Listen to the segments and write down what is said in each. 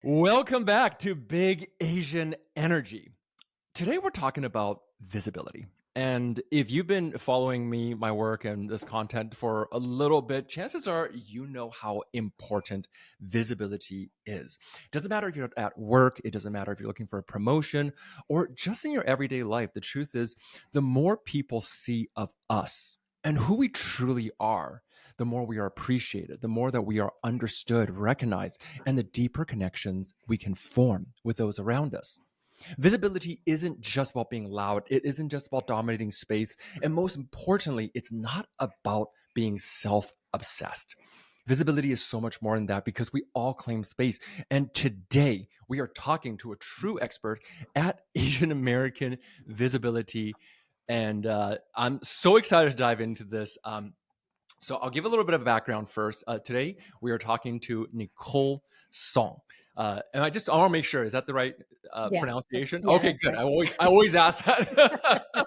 Welcome back to Big Asian Energy. Today we're talking about visibility. And if you've been following me, my work, and this content for a little bit, chances are you know how important visibility is. It doesn't matter if you're at work, it doesn't matter if you're looking for a promotion, or just in your everyday life. The truth is, the more people see of us and who we truly are, the more we are appreciated, the more that we are understood, recognized, and the deeper connections we can form with those around us. Visibility isn't just about being loud. It isn't just about dominating space. And most importantly, it's not about being self obsessed. Visibility is so much more than that because we all claim space. And today we are talking to a true expert at Asian American visibility. And I'm so excited to dive into this. So I'll give a little bit of a background first. Today we are talking to Nicole Tsong. And I want to make sure, is that the right Yeah, pronunciation? yeah, Okay, that's good. right. I always ask that.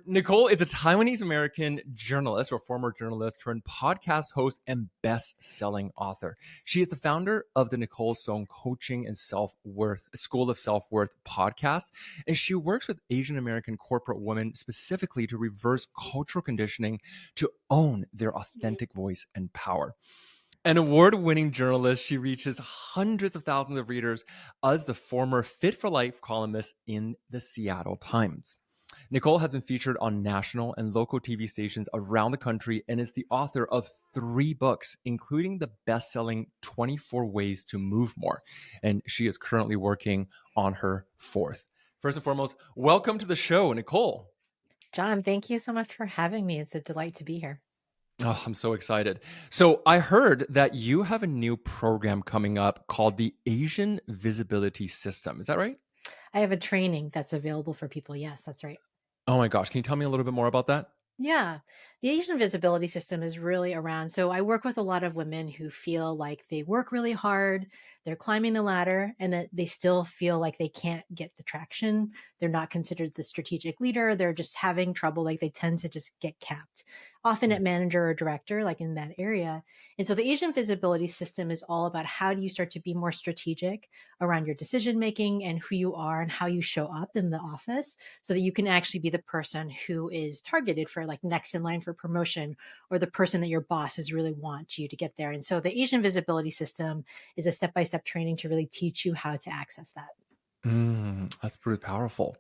Nicole is a Taiwanese-American journalist or former journalist turned podcast host and best-selling author. She is the founder of the Nicole Tsong Coaching and Self-Worth School of Self-Worth podcast, and she works with Asian American corporate women specifically to reverse cultural conditioning to own their authentic voice and power. An award winning journalist, she reaches hundreds of thousands of readers as the former Fit for Life columnist in the Seattle Times. Nicole has been featured on national and local TV stations around the country and is the author of 3 books, including the best selling 24 Ways to Move More. And she is currently working on her 4th. First and foremost, welcome to the show, Nicole. John, thank you so much for having me. It's a delight to be here. Oh, I'm so excited. So, I heard that you have a new program coming up called the Asian Visibility System. Is that right? I have a training that's available for people. Yes, that's right. Oh my gosh. Can you tell me a little bit more about that? Yeah, the Asian visibility system is really around. So I work with a lot of women who feel like they work really hard, they're climbing the ladder, and that they still feel like they can't get the traction. They're not considered the strategic leader. They're just having trouble. Like they tend to just get capped, often Mm. at manager or director, like in that area. And so the Asian visibility system is all about how do you start to be more strategic around your decision making and who you are and how you show up in the office so that you can actually be the person who is targeted for like next in line for promotion or the person that your bosses really want you to get there. And so the Asian visibility system is a step-by-step training to really teach you how to access that. That's pretty powerful.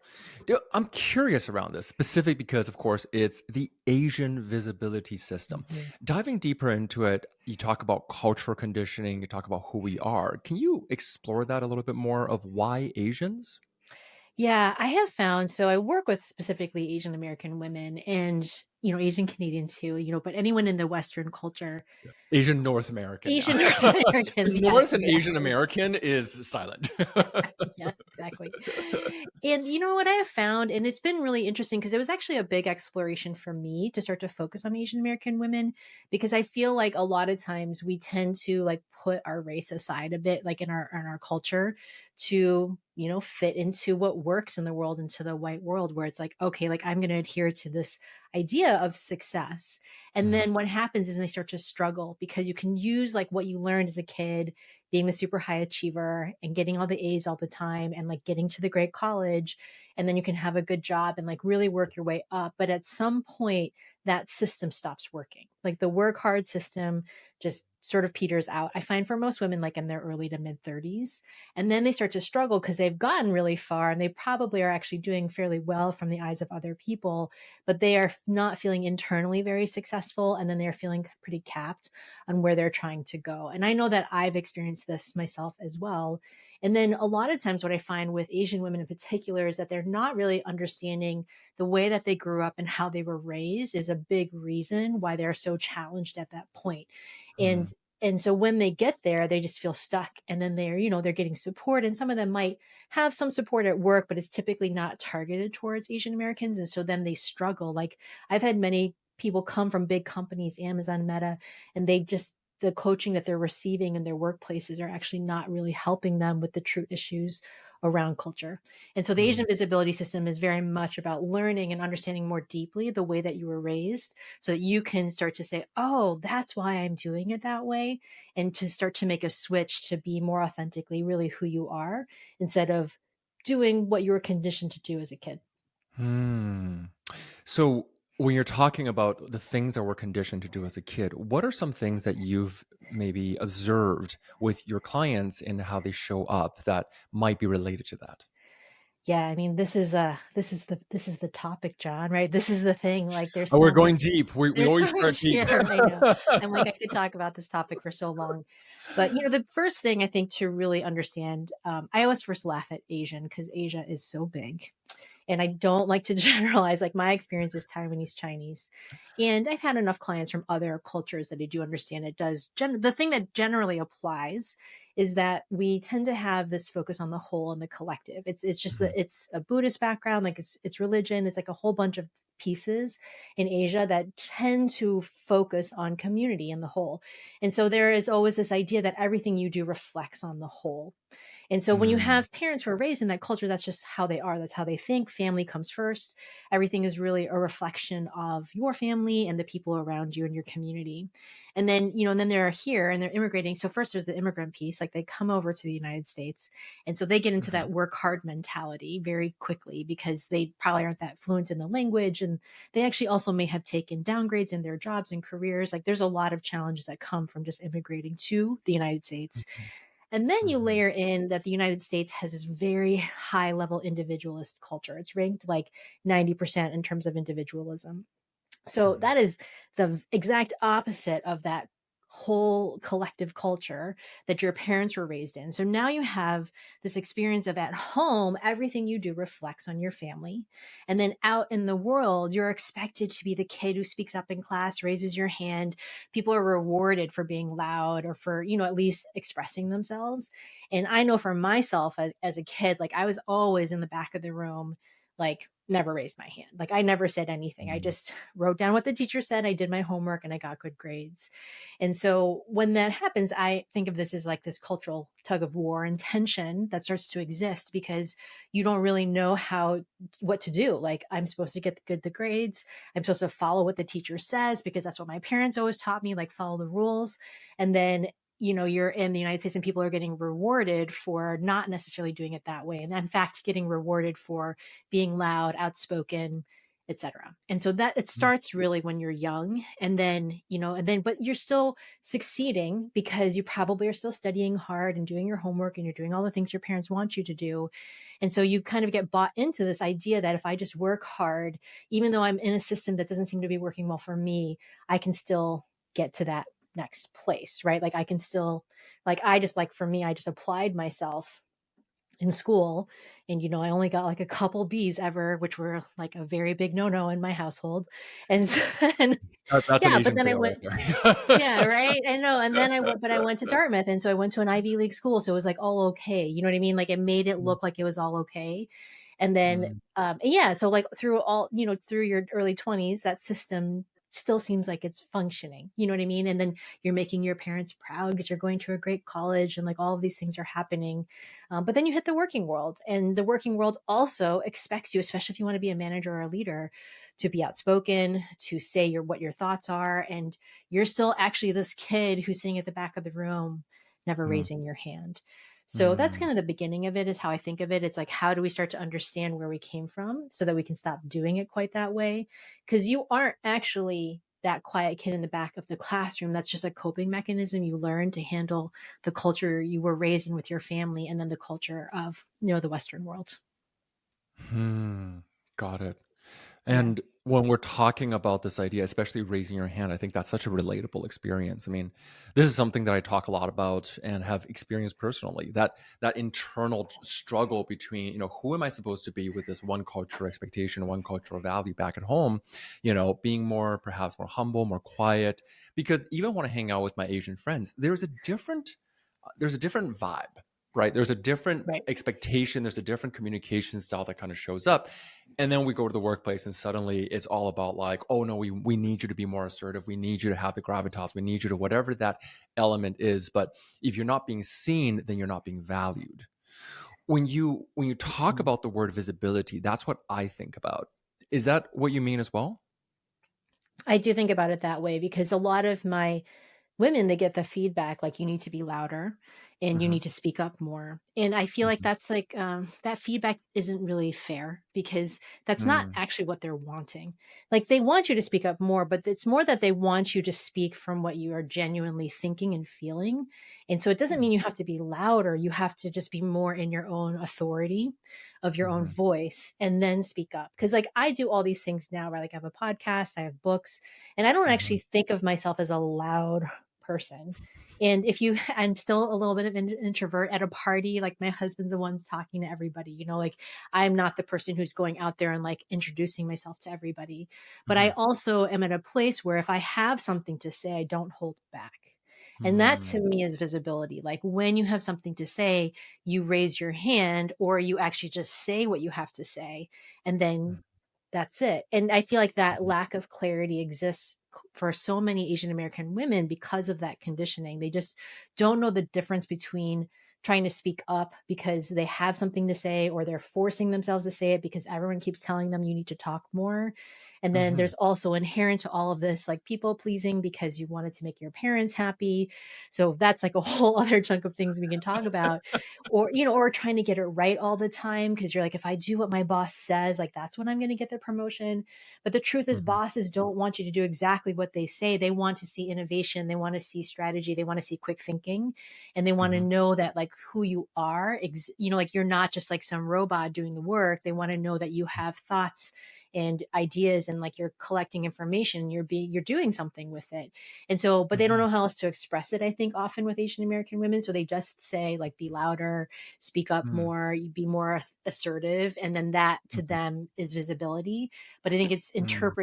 I'm curious around this, specific because, of course, it's the Asian Visibility System. Mhm. Diving deeper into it, you talk about cultural conditioning, you talk about who we are. Can you explore that a little bit more of why Asians? Yeah, I have found so I work with specifically Asian American women and Asian Canadian too, but anyone in the Western culture, Asian North American, yeah. Asian North Americans, yes, North and Asian exactly. American is silent. Yes, exactly. And you know what I have found, and it's been really interesting because it was actually a big exploration for me to start to focus on Asian American women because I feel like a lot of times we tend to like put our race aside a bit, like in our culture, to fit into what works in the world, into the white world, where it's like, okay, like I'm going to adhere to this idea of success, and Mm, then what happens is they start to struggle because you can use like what you learned as a kid being the super high achiever and getting all the A's all the time and like getting to the great college. And then you can have a good job and like really work your way up. But at some point, that system stops working. Like the work hard system just sort of peters out. I find for most women, like in their early to mid 30s. And then they start to struggle because they've gotten really far and they probably are actually doing fairly well from the eyes of other people, but they are not feeling internally very successful. And then they're feeling pretty capped on where they're trying to go. And I know that I've experienced this myself as well. And then a lot of times, what I find with Asian women in particular is that they're not really understanding the way that they grew up and how they were raised is a big reason why they're so challenged at that point. And mm, and so when they get there, they just feel stuck. And then they're getting support. And some of them might have some support at work, but it's typically not targeted towards Asian Americans. And so then they struggle. Like I've had many people come from big companies, Amazon, Meta, and the coaching that they're receiving in their workplaces are actually not really helping them with the true issues around culture. And so the Mm. Asian visibility system is very much about learning and understanding more deeply the way that you were raised so that you can start to say, oh, that's why I'm doing it that way. And to start to make a switch to be more authentically really who you are instead of doing what you were conditioned to do as a kid. Hmm. So when you're talking about the things that we're conditioned to do as a kid, what are some things that you've maybe observed with your clients and how they show up that might be related to that? Yeah, I mean, this is the topic, John, right? This is the thing. Like, Oh, we're going deep. We there's always so start much deep. here. I know. I'm like, I could talk about this topic for so long. But, the first thing I think to really understand, I always first laugh at Asian because Asia is so big. And I don't like to generalize. Like, my experience is Taiwanese Chinese. And I've had enough clients from other cultures that I do understand it does. The thing that generally applies is that we tend to have this focus on the whole and the collective. It's just that Mhm, it's a Buddhist background, like it's religion. It's like a whole bunch of pieces in Asia that tend to focus on community and the whole. And so there is always this idea that everything you do reflects on the whole. And so when you mm, have parents who are raised in that culture, that's just how they are. That's how they think. Family comes first. Everything is really a reflection of your family and the people around you and your community. And then they're here and they're immigrating. So first there's the immigrant piece, like they come over to the United States. And so they get into mhm, that work hard mentality very quickly because they probably aren't that fluent in the language. And they actually also may have taken downgrades in their jobs and careers. Like there's a lot of challenges that come from just immigrating to the United States. mhm, And then you mhm, layer in that the United States has this very high level individualist culture. It's ranked like 90% in terms of individualism. So mhm, that is the exact opposite of that whole collective culture that your parents were raised in. So now you have this experience of at home, everything you do reflects on your family. And then out in the world, you're expected to be the kid who speaks up in class, raises your hand. People are rewarded for being loud or for, at least expressing themselves. And I know for myself as a kid, like I was always in the back of the room, like never raised my hand. Like I never said anything. I mhm, just wrote down what the teacher said. I did my homework and I got good grades. And so when that happens, I think of this as like this cultural tug of war and tension that starts to exist because you don't really know what to do. Like I'm supposed to get the grades. I'm supposed to follow what the teacher says because that's what my parents always taught me, like follow the rules. And then you're in the United States and people are getting rewarded for not necessarily doing it that way. And in fact, getting rewarded for being loud, outspoken, etc. And so that it mm, starts really when you're young and then but you're still succeeding because you probably are still studying hard and doing your homework and you're doing all the things your parents want you to do. And so you kind of get bought into this idea that if I just work hard, even though I'm in a system that doesn't seem to be working well for me, I can still get to that next place, right? Like I can still like for me, I just applied myself in school and I only got like a couple B's ever, which were like a very big no-no in my household. And so then That's an yeah, but Asian then I tale right went yeah, there. right. I know. And then I went to Dartmouth and so I went to an Ivy League school. So it was like all okay. You know what I mean? Like it made it Mm, look like it was all okay. And then mm, yeah, so like through your early 20s, that system still seems like it's functioning. You know what I mean? And then you're making your parents proud because you're going to a great college and like all of these things are happening. But then you hit the working world and the working world also expects you, especially if you want to be a manager or a leader, to be outspoken, to say what your thoughts are. And you're still actually this kid who's sitting at the back of the room, never mm, raising your hand. So that's mm. kind of the beginning of it, is how I think of it. It's like, how do we start to understand where we came from so that we can stop doing it quite that way? Because you aren't actually that quiet kid in the back of the classroom. That's just a coping mechanism you learn to handle the culture you were raised in with your family and then the culture of, the Western world. Hmm. Got it. Yeah. And when we're talking about this idea, especially raising your hand, I think that's such a relatable experience. I mean, this is something that I talk a lot about and have experienced personally. That internal struggle between, who am I supposed to be with this one cultural expectation, one cultural value back at home, being perhaps more humble, more quiet. Because even when I hang out with my Asian friends, there's a different vibe, right? There's a different Right. expectation, there's a different communication style that kind of shows up. And then we go to the workplace and suddenly it's all about like, oh no, we need you to be more assertive, we need you to have the gravitas, we need you to whatever that element is. But if you're not being seen, then you're not being valued. when you talk Mhm. about the word visibility, that's what I think about. Is that what you mean as well? I do think about it that way because a lot of my women, they get the feedback like, "You need to be louder and you Mhm, need to speak up more." And I feel like mhm, that's like, that feedback isn't really fair because that's not mm, actually what they're wanting. Like, they want you to speak up more, but it's more that they want you to speak from what you are genuinely thinking and feeling. And so it doesn't mm, mean you have to be louder. You have to just be more in your own authority of your own mhm, voice and then speak up. Cause like I do all these things now, right? Like I have a podcast, I have books, and I don't mhm, actually think of myself as a loud person. And if you, I'm still a little bit of an introvert at a party. Like my husband's the one's talking to everybody, like I'm not the person who's going out there and like introducing myself to everybody. But I mhm, also am at a place where if I have something to say, I don't hold back. And that to mm, me is visibility. Like when you have something to say, you raise your hand or you actually just say what you have to say. And then mm, that's it. And I feel like that mhm, lack of clarity exists for so many Asian American women because of that conditioning. They just don't know the difference between trying to speak up because they have something to say or they're forcing themselves to say it because everyone keeps telling them you need to talk more. And then mhm, there's also inherent to all of this like people pleasing because you wanted to make your parents happy. So that's like a whole other chunk of things we can talk about, or trying to get it right all the time because you're like, if I do what my boss says, like that's when I'm going to get the promotion. But the truth is mhm, bosses don't want you to do exactly what they say. They want to see innovation, they want to see strategy, they want to see quick thinking, and they want to mhm, know that like who you are, like you're not just like some robot doing the work. They want to know that you have thoughts and ideas and like you're collecting information, you're doing something with it. And so, but they don't mhm, know how else to express it, I think, often with Asian American women. So they just say, like, be louder, speak up mm, more, be more assertive. And then that to mhm, them is visibility. But I think mm,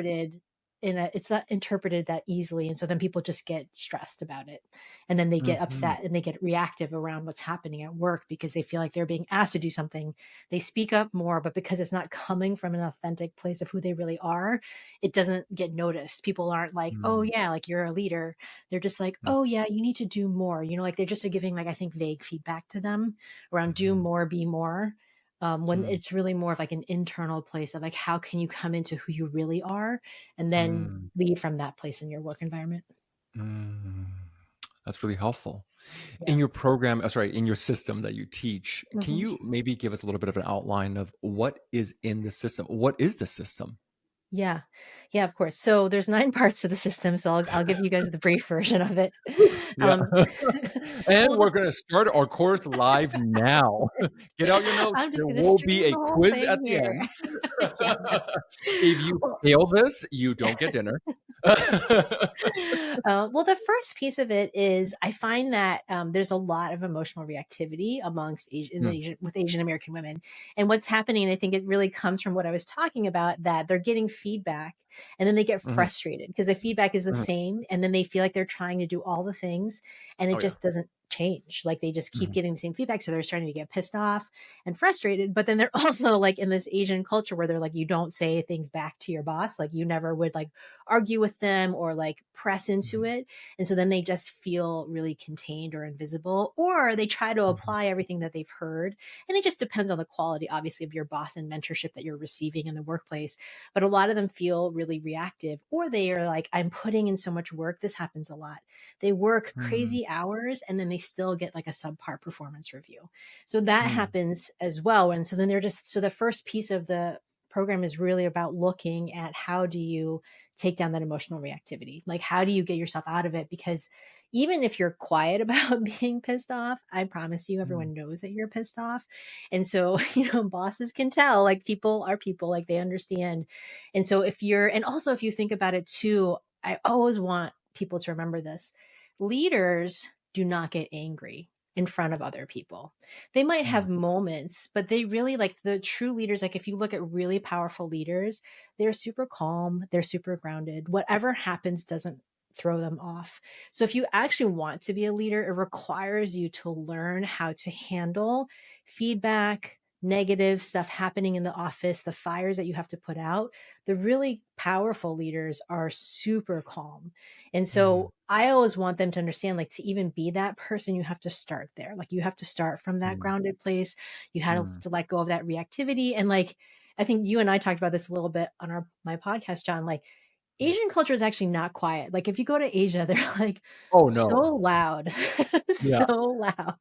it's not interpreted that easily. And so then people just get stressed about it. And then they get mhm, upset and they get reactive around what's happening at work because they feel like they're being asked to do something. They speak up more, but because it's not coming from an authentic place of who they really are, it doesn't get noticed. People aren't like, "Oh mm, yeah, like you're a leader." They're just like, mm, "Oh yeah, you need to do more." Like they're just giving like I think vague feedback to them around do mhm, more, be more. When mm, it's really more of like an internal place of like how can you come into who you really are and then mm, lead from that place in your work environment. mm. That's really helpful. In Yeah. your program, sorry, in your system that you teach, can Mhm. you maybe give us a little bit of an outline of what is in the system? What is the system? Yeah. Yeah, of course. So there's 9 parts to the system, so I'll give you guys the brief version of it. Yeah. Um, And well, the we're gonna start our course live now. Get out your notes. I'm just There gonna will be stream a the whole quiz at thing the here. end. Yeah, no. If you Well fail this, you don't get dinner. well, the first piece of it is I find that there's a lot of emotional reactivity amongst Mm, With Asian American women, and what's happening. And I think it really comes from what I was talking about that they're getting feedback, and then they get mhm, frustrated because the feedback is the mhm. same, and then they feel like they're trying to do all the things, and it Oh, yeah. just doesn't change. Like they just keep Mhm, getting the same feedback, so they're starting to get pissed off and frustrated. But then they're also like in this Asian culture where they're like, you don't say things back to your boss, like you never would like argue with them or like press into mhm, it. And so then they just feel really contained or invisible, or they try to mhm, apply everything that they've heard. And it just depends on the quality, obviously, of your boss and mentorship that you're receiving in the workplace. But a lot of them feel really reactive, or they are like, I'm putting in so much work. This happens a lot. They work mm, crazy hours and then they still get like a subpar performance review. So that mm, happens as well. And so then so the first piece of the program is really about looking at how do you take down that emotional reactivity? Like, how do you get yourself out of it? Because even if you're quiet about being pissed off, I promise you, mm, everyone knows that you're pissed off. And so, bosses can tell, like, people are people, like, they understand. And so, and also if you think about it too, I always want people to remember this: leaders do not get angry in front of other people. They might mm, have moments, but they really like the true leaders. Like, if you look at really powerful leaders, they're super calm, they're super grounded. Whatever happens doesn't throw them off. So if you actually want to be a leader, it requires you to learn how to handle feedback, negative stuff happening in the office, the fires that you have to put out, the really powerful leaders are super calm. And Mm, so I always want them to understand, like, to even be that person, you have to start there. Like, you have to start from that mm, grounded place. You had mm, to let go of that reactivity. And like, I think you and I talked about this a little bit on my podcast, John. Like, mm. Asian culture is actually not quiet. Like, if you go to Asia, they're like Oh so no. loud, Yeah. so loud.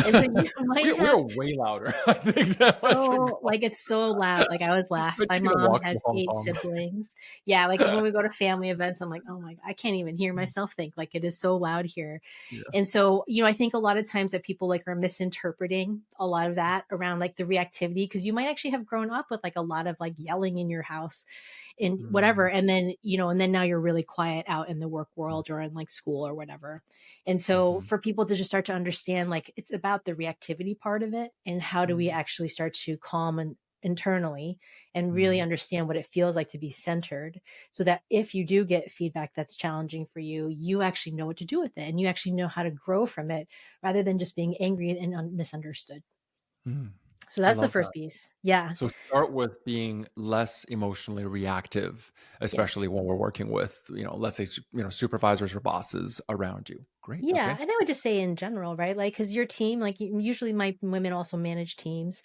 And so you might We have are way louder. I think that Western so like, it's so loud, like, I always laugh. but My taking a mom walk to has Hong 8 Kong. siblings. Yeah, like, when we go to family events, I'm like, "Oh my I can't even hear myself think, like, it is so loud here." Yeah. And so, I think a lot of times that people, like, are misinterpreting a lot of that around, like, the reactivity, because you might actually have grown up with, like, a lot of, like, yelling in your house and whatever, Mm, and then, and then now you're really quiet out in the work world or in, like, school or whatever. And so mhm, for people to just start to understand, like, it's about the reactivity part of it, and how do we mm, actually start to calm and internally and really mm, understand what it feels like to be centered, so that if you do get feedback that's challenging for you, you actually know what to do with it and you actually know how to grow from it, rather than just being angry and misunderstood. mm. So I that's the love that. first piece. Yeah. So start with being less emotionally reactive, Yes. especially when we're working with, let's say, supervisors or bosses around you. Great. Yeah, Okay. and I would just say in general, right? Like, because your team, like, usually my women also manage teams.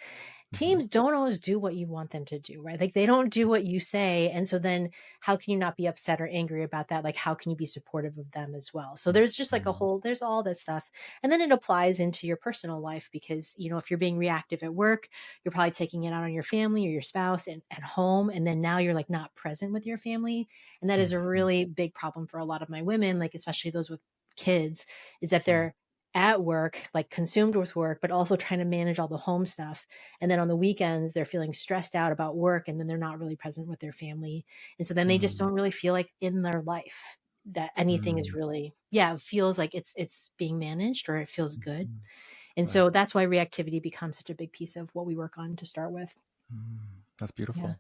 Hmm. Teams don't always do what you want them to do, right? Like, they don't do what you say. And so then how can you not be upset or angry about that? Like, how can you be supportive of them as well? So there's just like there's all that stuff. And then it applies into your personal life because, if you're being reactive at work, you're probably taking it out on your family or your spouse and at home. And then now you're like not present with your family. And that is a Hmm. really big problem for a lot of my women, like, especially those with kids, is that Hmm. they're at work, like consumed with work, but also trying to manage all the home stuff. And then on the weekends, they're feeling stressed out about work and then they're not really present with their family. And so then they just Hmm. don't really feel like in their life that anything is Hmm. really, yeah, it feels like it's being managed or it feels good. Hmm. And Right. so that's why reactivity becomes such a big piece of what we work on to start with. Mm, that's Yeah. beautiful.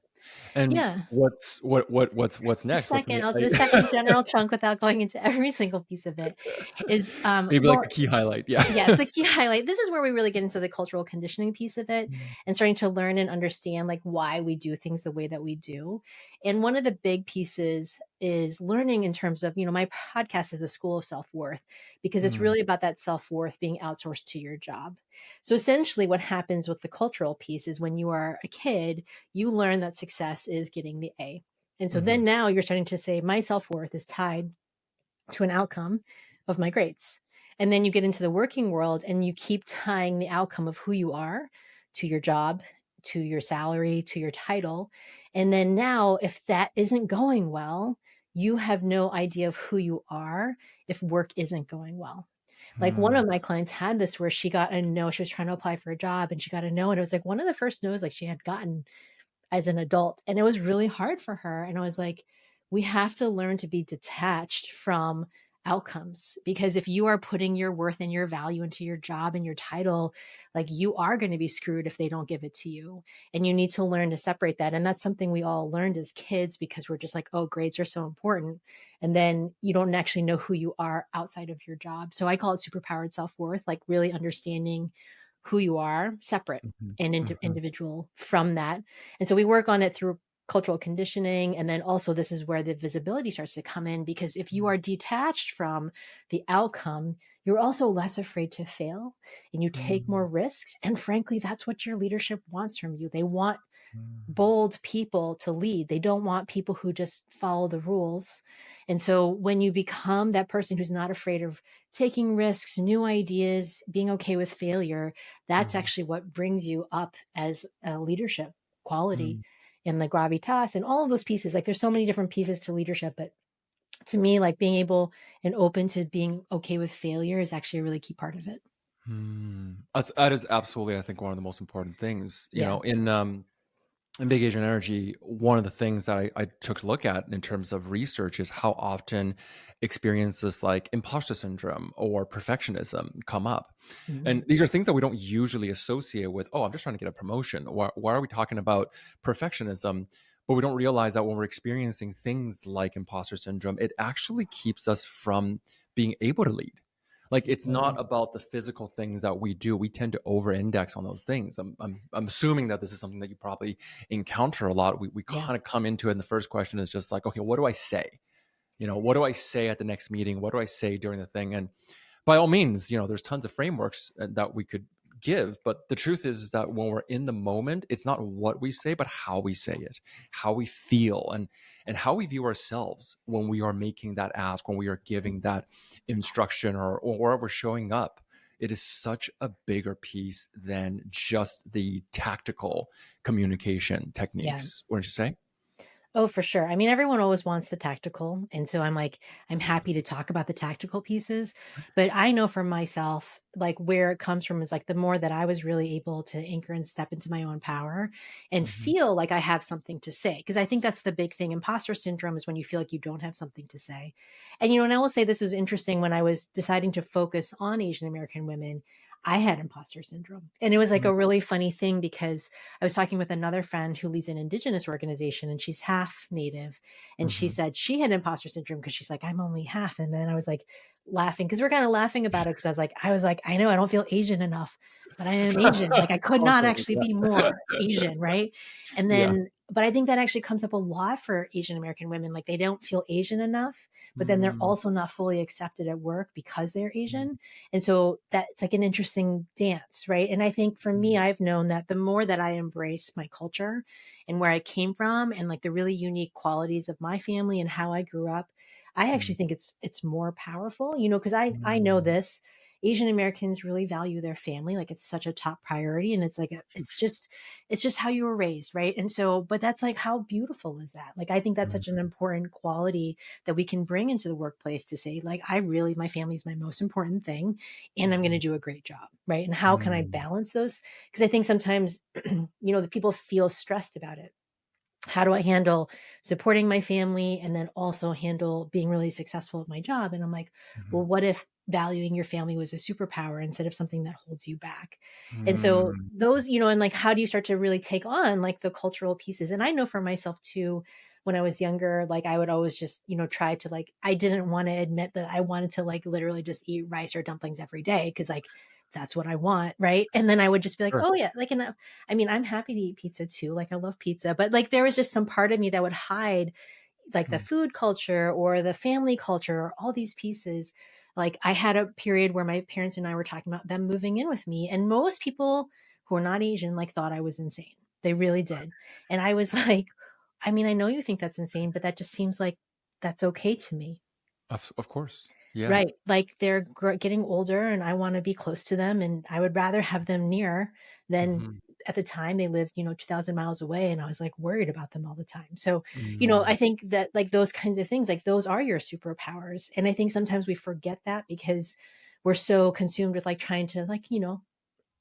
And Yeah. what's The next? second, the second general chunk, without going into every single piece of it, is Maybe like well, a key highlight. Yeah. yes, the key highlight. This is where we really get into the cultural conditioning piece of it Mm, and starting to learn and understand, like, why we do things the way that we do. And one of the big pieces is learning in terms of, my podcast is the School of Self-Worth, because it's mm, really about that self-worth being outsourced to your job. So essentially what happens with the cultural piece is when you are a kid, you learn that success is getting the A. And so mhm, then now you're starting to say my self-worth is tied to an outcome of my grades. And then you get into the working world and you keep tying the outcome of who you are to your job, to your salary, to your title. And then now, if that isn't going well, you have no idea of who you are if work isn't going well. Like, one mm, of my clients had this where she got a no. She was trying to apply for a job and she got a no. And it was like one of the first no's like she had gotten as an adult. And it was really hard for her. And I was like, we have to learn to be detached from outcomes, because if you are putting your worth and your value into your job and your title, like, you are going to be screwed if they don't give it to you. And you need to learn to separate that. And that's something we all learned as kids, because we're just like, oh, grades are so important. And then you don't actually know who you are outside of your job. So I call it superpowered self-worth, like really understanding who you are separate mhm, and mhm, individual from that. And so we work on it through cultural conditioning. And then also, this is where the visibility starts to come in, because if you mm, are detached from the outcome, you're also less afraid to fail and you take more mm, risks. And frankly, that's what your leadership wants from you. They want mm, bold people to lead. They don't want people who just follow the rules. And so when you become that person who's not afraid of taking risks, new ideas, being okay with failure, that's mhm, actually what brings you up as a leadership quality mm, in the gravitas and all of those pieces. Like, there's so many different pieces to leadership, but to me, like, being able and open to being okay with failure is actually a really key part of it. That is absolutely, I think, one of the most important things. Yeah. In Big Asian Energy, one of the things that I took a look at in terms of research is how often experiences like imposter syndrome or perfectionism come up. Mhm. And these are things that we don't usually associate with, oh, I'm just trying to get a promotion. Why are we talking about perfectionism? But we don't realize that when we're experiencing things like imposter syndrome, it actually keeps us from being able to lead. Like, it's Mhm. not about the physical things that we do. We tend to over-index on those things. I'm assuming that this is something that you probably encounter a lot. We Yeah. kind of come into it, and the first question is just like, okay, what do I say? What do I say at the next meeting? What do I say during the thing? And by all means, there's tons of frameworks that we could give, but the truth is that when we're in the moment, it's not what we say, but how we say it, how we feel, and how we view ourselves when we are making that ask, when we are giving that instruction, or where we're showing up. It is such a bigger piece than just the tactical communication Yeah. techniques, wouldn't you say? Oh, for sure. I mean, everyone always wants the tactical. And so I'm like, I'm happy to talk about the tactical pieces. But I know for myself, like where it comes from is like the more that I was really able to anchor and step into my own power and Hmm. feel like I have something to say. Cause I think that's the big thing. Imposter syndrome is when you feel like you don't have something to say. And I will say this was interesting when I was deciding to focus on Asian American women. I had imposter syndrome. And it was like a really funny thing because I was talking with another friend who leads an indigenous organization and she's half native. And she Hmm. said she had imposter syndrome because she's like, I'm only half. And then I was like laughing because we're kind of laughing about it because I was like, I know I don't feel Asian enough, but I am Asian. Like I could not Awkward. actually Yeah. be more Asian, right? And Yeah. then, but I think that actually comes up a lot for Asian American women. Like they don't feel Asian enough, but then they're Mm, also not fully accepted at work because they're mm, Asian. And so that's like an interesting dance, right? And I think for me, mm, I've known that the more that I embrace my culture and where I came from and like the really unique qualities of my family and how I grew up, I actually mm, think it's more powerful, because I know mm, this. Asian Americans really value their family. Like it's such a top priority. And it's like, it's just how you were raised. Right. And so, but that's like, how beautiful is that? Like, I think that's mm, such an important quality that we can bring into the workplace to say, like, my family is my most important thing and I'm going to mhm, do a great job. Right. And how can I mm, balance those? Because I think sometimes, the people feel stressed about it. How do I handle supporting my family and then also handle being really successful at my job? And I'm like, well, mhm, what if valuing your family was a superpower instead of something that holds you back? And so mm, those, and like, how do you start to really take on like the cultural pieces? And I know for myself too, when I was younger, like I would always just, try to like, I didn't want to admit that I wanted to like literally just eat rice or dumplings every day because like that's what I want. Right. And then I would just be like, sure. oh yeah, like, and I mean, I'm happy to eat pizza too. Like I love pizza, but like there was just some part of me that would hide like the Mm, food culture or the family culture or all these pieces. Like I had a period where my parents and I were talking about them moving in with me, and most people who are not Asian like thought I was insane. They really did. And I was like, I mean, I know you think that's insane, but that just seems like that's okay to me. of course. Yeah. Right. Like they're getting older and I want to be close to them and I would rather have them near than Mhm, at the time they lived, 2000 miles away and I was like worried about them all the time. So, I mm, think that like those kinds of things, like those are your superpowers. And I think sometimes we forget that because we're so consumed with like trying to like,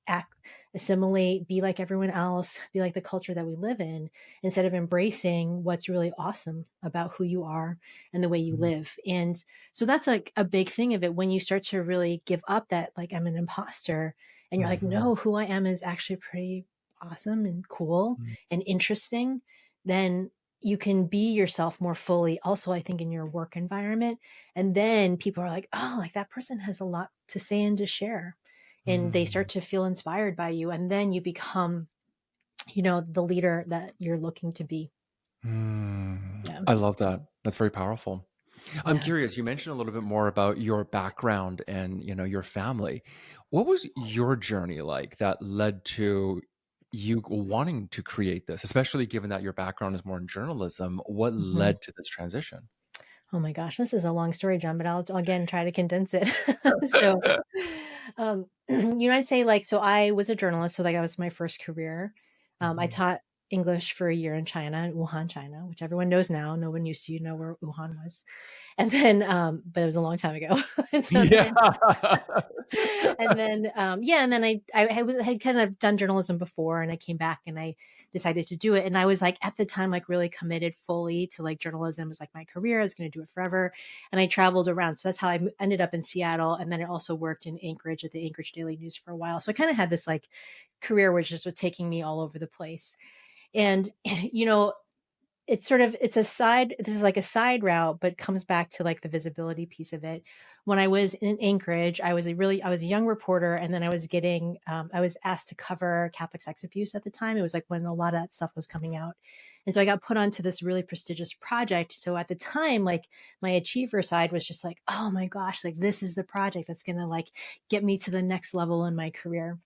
act, assimilate, be like everyone else, be like the culture that we live in, instead of embracing what's really awesome about who you are and the way you mm, live. And so that's like a big thing of it when you start to really give up that, like, I'm an imposter, and you're like, mhm, no, who I am is actually pretty awesome and cool mm, and interesting, then you can be yourself more fully. Also, I think in your work environment. And then people are like, oh, like that person has a lot to say and to share and they mm, start to feel inspired by you and then you become the leader that you're looking to be. Yeah. I love that. That's very powerful. I'm Yeah. curious, you mentioned a little bit more about your background and, your family. What was your journey like that led to you wanting to create this, especially given that your background is more in journalism? What Mhm. led to this transition? Oh my gosh, this is a long story, John, but I'll again try to condense it. So, I'd say like, so I was a journalist, so like that was my first career. I Mhm. taught English for a year in China, in Wuhan, China, which everyone knows now. No one used to know where Wuhan was. And then, but it was a long time ago. And so Yeah. then and then yeah, and then I had kind of done journalism before and I came back and I decided to do it, and I was like at the time like really committed fully to like journalism as like my career. I was going to do it forever, and I traveled around, so that's how I ended up in Seattle, and then I also worked in Anchorage at the Anchorage Daily News for a while. So I kind of had this like career which just was taking me all over the place. And it's a side, this is like a side route, but comes back to like the visibility piece of it. When I was in Anchorage, I was a young reporter, and then I was asked to cover Catholic sex abuse at the time. It was like when a lot of that stuff was coming out. And so I got put onto this really prestigious project. So at the time, like my achiever side was just like, oh my gosh, like this is the project that's going to like get me to the next level in my career.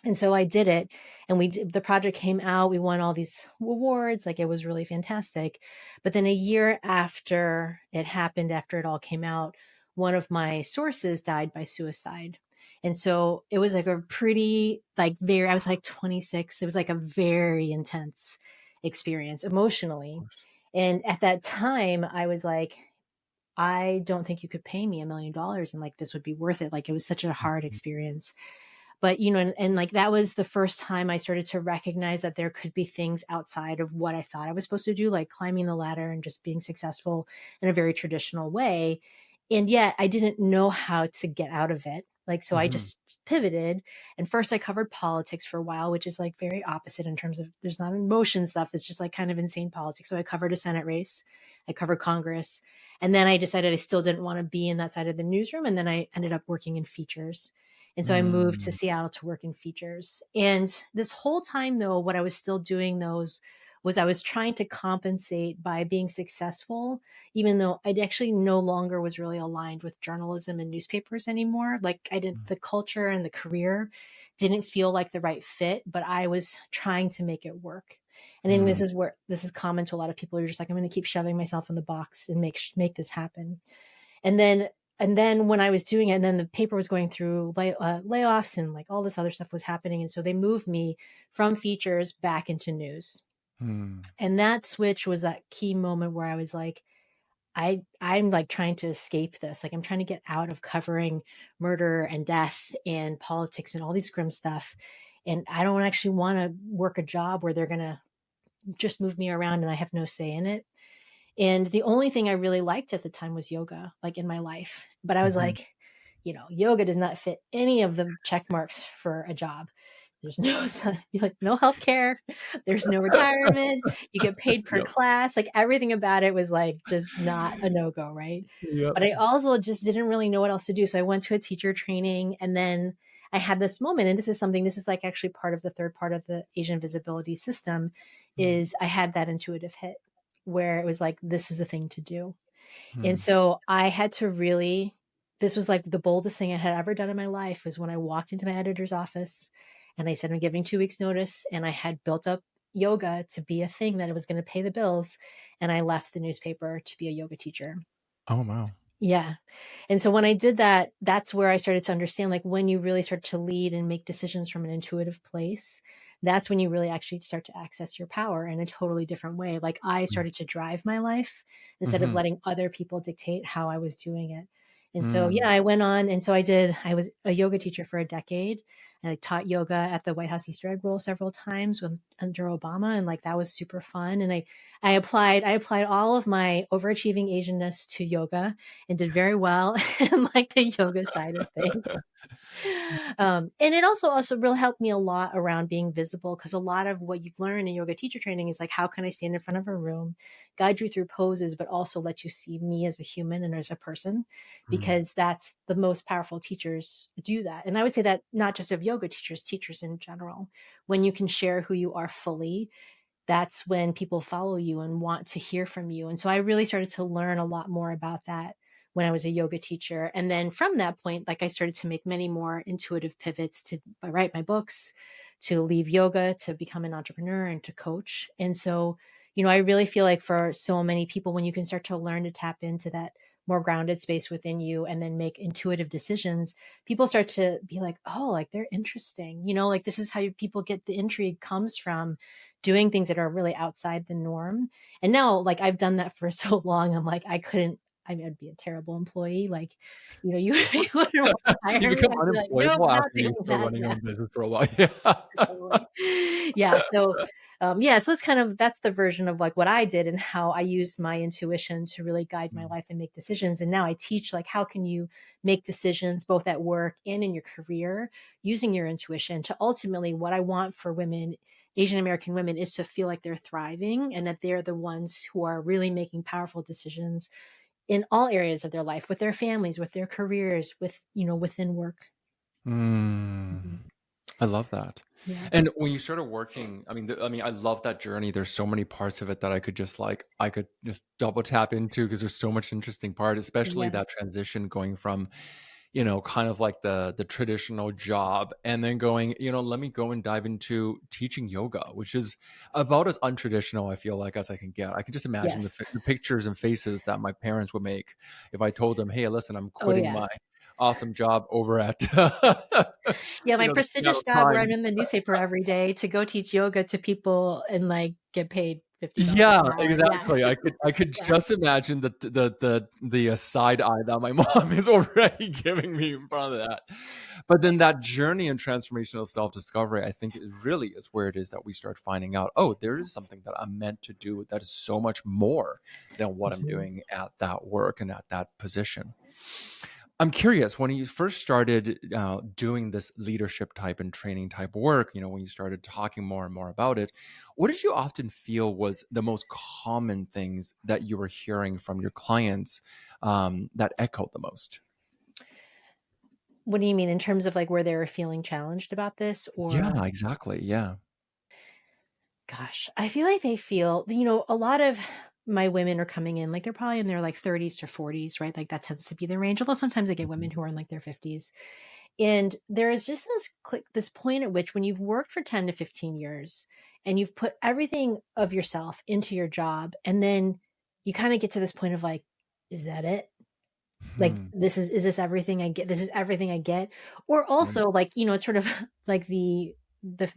And so I did it, and the project came out. We won all these awards. Like it was really fantastic. But then a year after it happened, after it all came out, one of my sources died by suicide. And so it was like a pretty, like very, I was like 26. It was like a very intense experience emotionally. And at that time, I was like, I don't think you could pay me $1 million and like this would be worth it. Like it was such a hard Mhm. experience. But, and like that was the first time I started to recognize that there could be things outside of what I thought I was supposed to do, like climbing the ladder and just being successful in a very traditional way. And yet I didn't know how to get out of it. Like, so I Mhm. just pivoted. And first I covered politics for a while, which is like very opposite in terms of there's not emotion stuff. It's just like kind of insane politics. So I covered a Senate race, I covered Congress. And then I decided I still didn't want to be in that side of the newsroom. And then I ended up working in features. And so I moved to Mm. Seattle to work in features. And this whole time, though, what I was still doing those was I was trying to compensate by being successful, even though I actually no longer was really aligned with journalism and newspapers anymore. Like I didn't, the culture and the career didn't feel like the right fit, but I was trying to make it work. And then Mm. this is common to a lot of people. You're just like, I'm going to keep shoving myself in the box and make this happen. And then when I was doing it, and then the paper was going through layoffs and like all this other stuff was happening, and so they moved me from features back into news. Mm. And that switch was that key moment where I was like, I'm like trying to escape this. Like I'm trying to get out of covering murder and death and politics and all these grim stuff. And I don't actually want to work a job where they're gonna just move me around and I have no say in it. And the only thing I really liked at the time was yoga, like in my life. But I was Mhm. like, yoga does not fit any of the check marks for a job. There's no like no healthcare, there's no retirement, you get paid per Yep. class. Like everything about it was like just not a no-go, right? Yep. But I also just didn't really know what else to do. So I went to a teacher training, and then I had this moment, and this is like actually part of the third part of the Asian visibility system, Mm. is I had that intuitive hit where it was like, this is the thing to do. And Mm. so I had to really, this was like the boldest thing I had ever done in my life, was when I walked into my editor's office and I said, I'm giving 2 weeks notice. And I had built up yoga to be a thing that was going to pay the bills. And I left the newspaper to be a yoga teacher. Oh, wow. Yeah. And so when I did that, that's where I started to understand, like when you really start to lead and make decisions from an intuitive place, that's when you really actually start to access your power in a totally different way. Like I Mm. started to drive my life instead of Mhm. letting other people dictate how I was doing it. And so, Mm. yeah, I was a yoga teacher for a decade, and I taught yoga at the White House Easter egg roll several times under Obama. And like, that was super fun. And I applied all of my overachieving Asianness to yoga and did very well in like the yoga side of things. And it also really helped me a lot around being visible, because a lot of what you learn in yoga teacher training is like, how can I stand in front of a room, guide you through poses, but also let you see me as a human and as a person, Mm. because that's the most powerful teachers do that. And I would say that not just of yoga teachers, teachers in general, when you can share who you are fully, that's when people follow you and want to hear from you. And so I really started to learn a lot more about that when I was a yoga teacher. And then from that point, like I started to make many more intuitive pivots to write my books, to leave yoga, to become an entrepreneur and to coach. And so, I really feel like for so many people, when you can start to learn to tap into that more grounded space within you and then make intuitive decisions, people start to be like, oh, like they're interesting. Like this is how people get the intrigue, comes from doing things that are really outside the norm. And now, like I've done that for so long, I'm like, I mean, I'd be a terrible employee. Like, you wouldn't want to You hire me. become I'd be like, nope, unemployable not after you doing start that. running your Yeah, own business for a while. Yeah. totally. Yeah. So, so that's the version of like what I did and how I used my intuition to really guide my Mm. life and make decisions. And now I teach like, how can you make decisions both at work and in your career using your intuition to ultimately, what I want for women Asian American women is to feel like they're thriving and that they're the ones who are really making powerful decisions in all areas of their life, with their families, with their careers, with, within work. Mm. Mhm. I love that. Yeah. And when you started working, I love that journey. There's so many parts of it that I could just double tap into because there's so much interesting part, especially Yeah. that transition going from, kind of like the traditional job and then going, let me go and dive into teaching yoga, which is about as untraditional, I feel like, as I can get. I can just imagine Yes. the pictures and faces that my parents would make if I told them, hey, listen, I'm Oh, quitting yeah. my awesome job over at Yeah, my the prestigious Seattle job where I'm Times. in the newspaper every day to go teach yoga to people and, like, get paid $50 Yeah, an hour. Yeah. exactly. I could Yeah. just imagine the side eye that my mom is already giving me in front of that. But then that journey and transformation of self-discovery, I think it really is where it is that we start finding out, oh, there is something that I'm meant to do that is so much more than what I'm Mhm. doing at that work and at that position. I'm curious, when you first started doing this leadership type and training type work, when you started talking more and more about it, what did you often feel was the most common things that you were hearing from your clients that echoed the most? What do you mean in terms of, like, where they were feeling challenged about this, or? Yeah, exactly. Yeah. Gosh, I feel like they feel, a lot of my women are coming in, like, they're probably in their, like, 30s to 40s, right? Like, that tends to be their range, although sometimes I get women Mhm. who are in, like, their 50s. And there is just this point at which when you've worked for 10 to 15 years and you've put everything of yourself into your job, and then you kind of get to this point of like, is that it? Like, Hmm. is this everything I get? This is everything I get. Or Right. also, like, it's sort of like the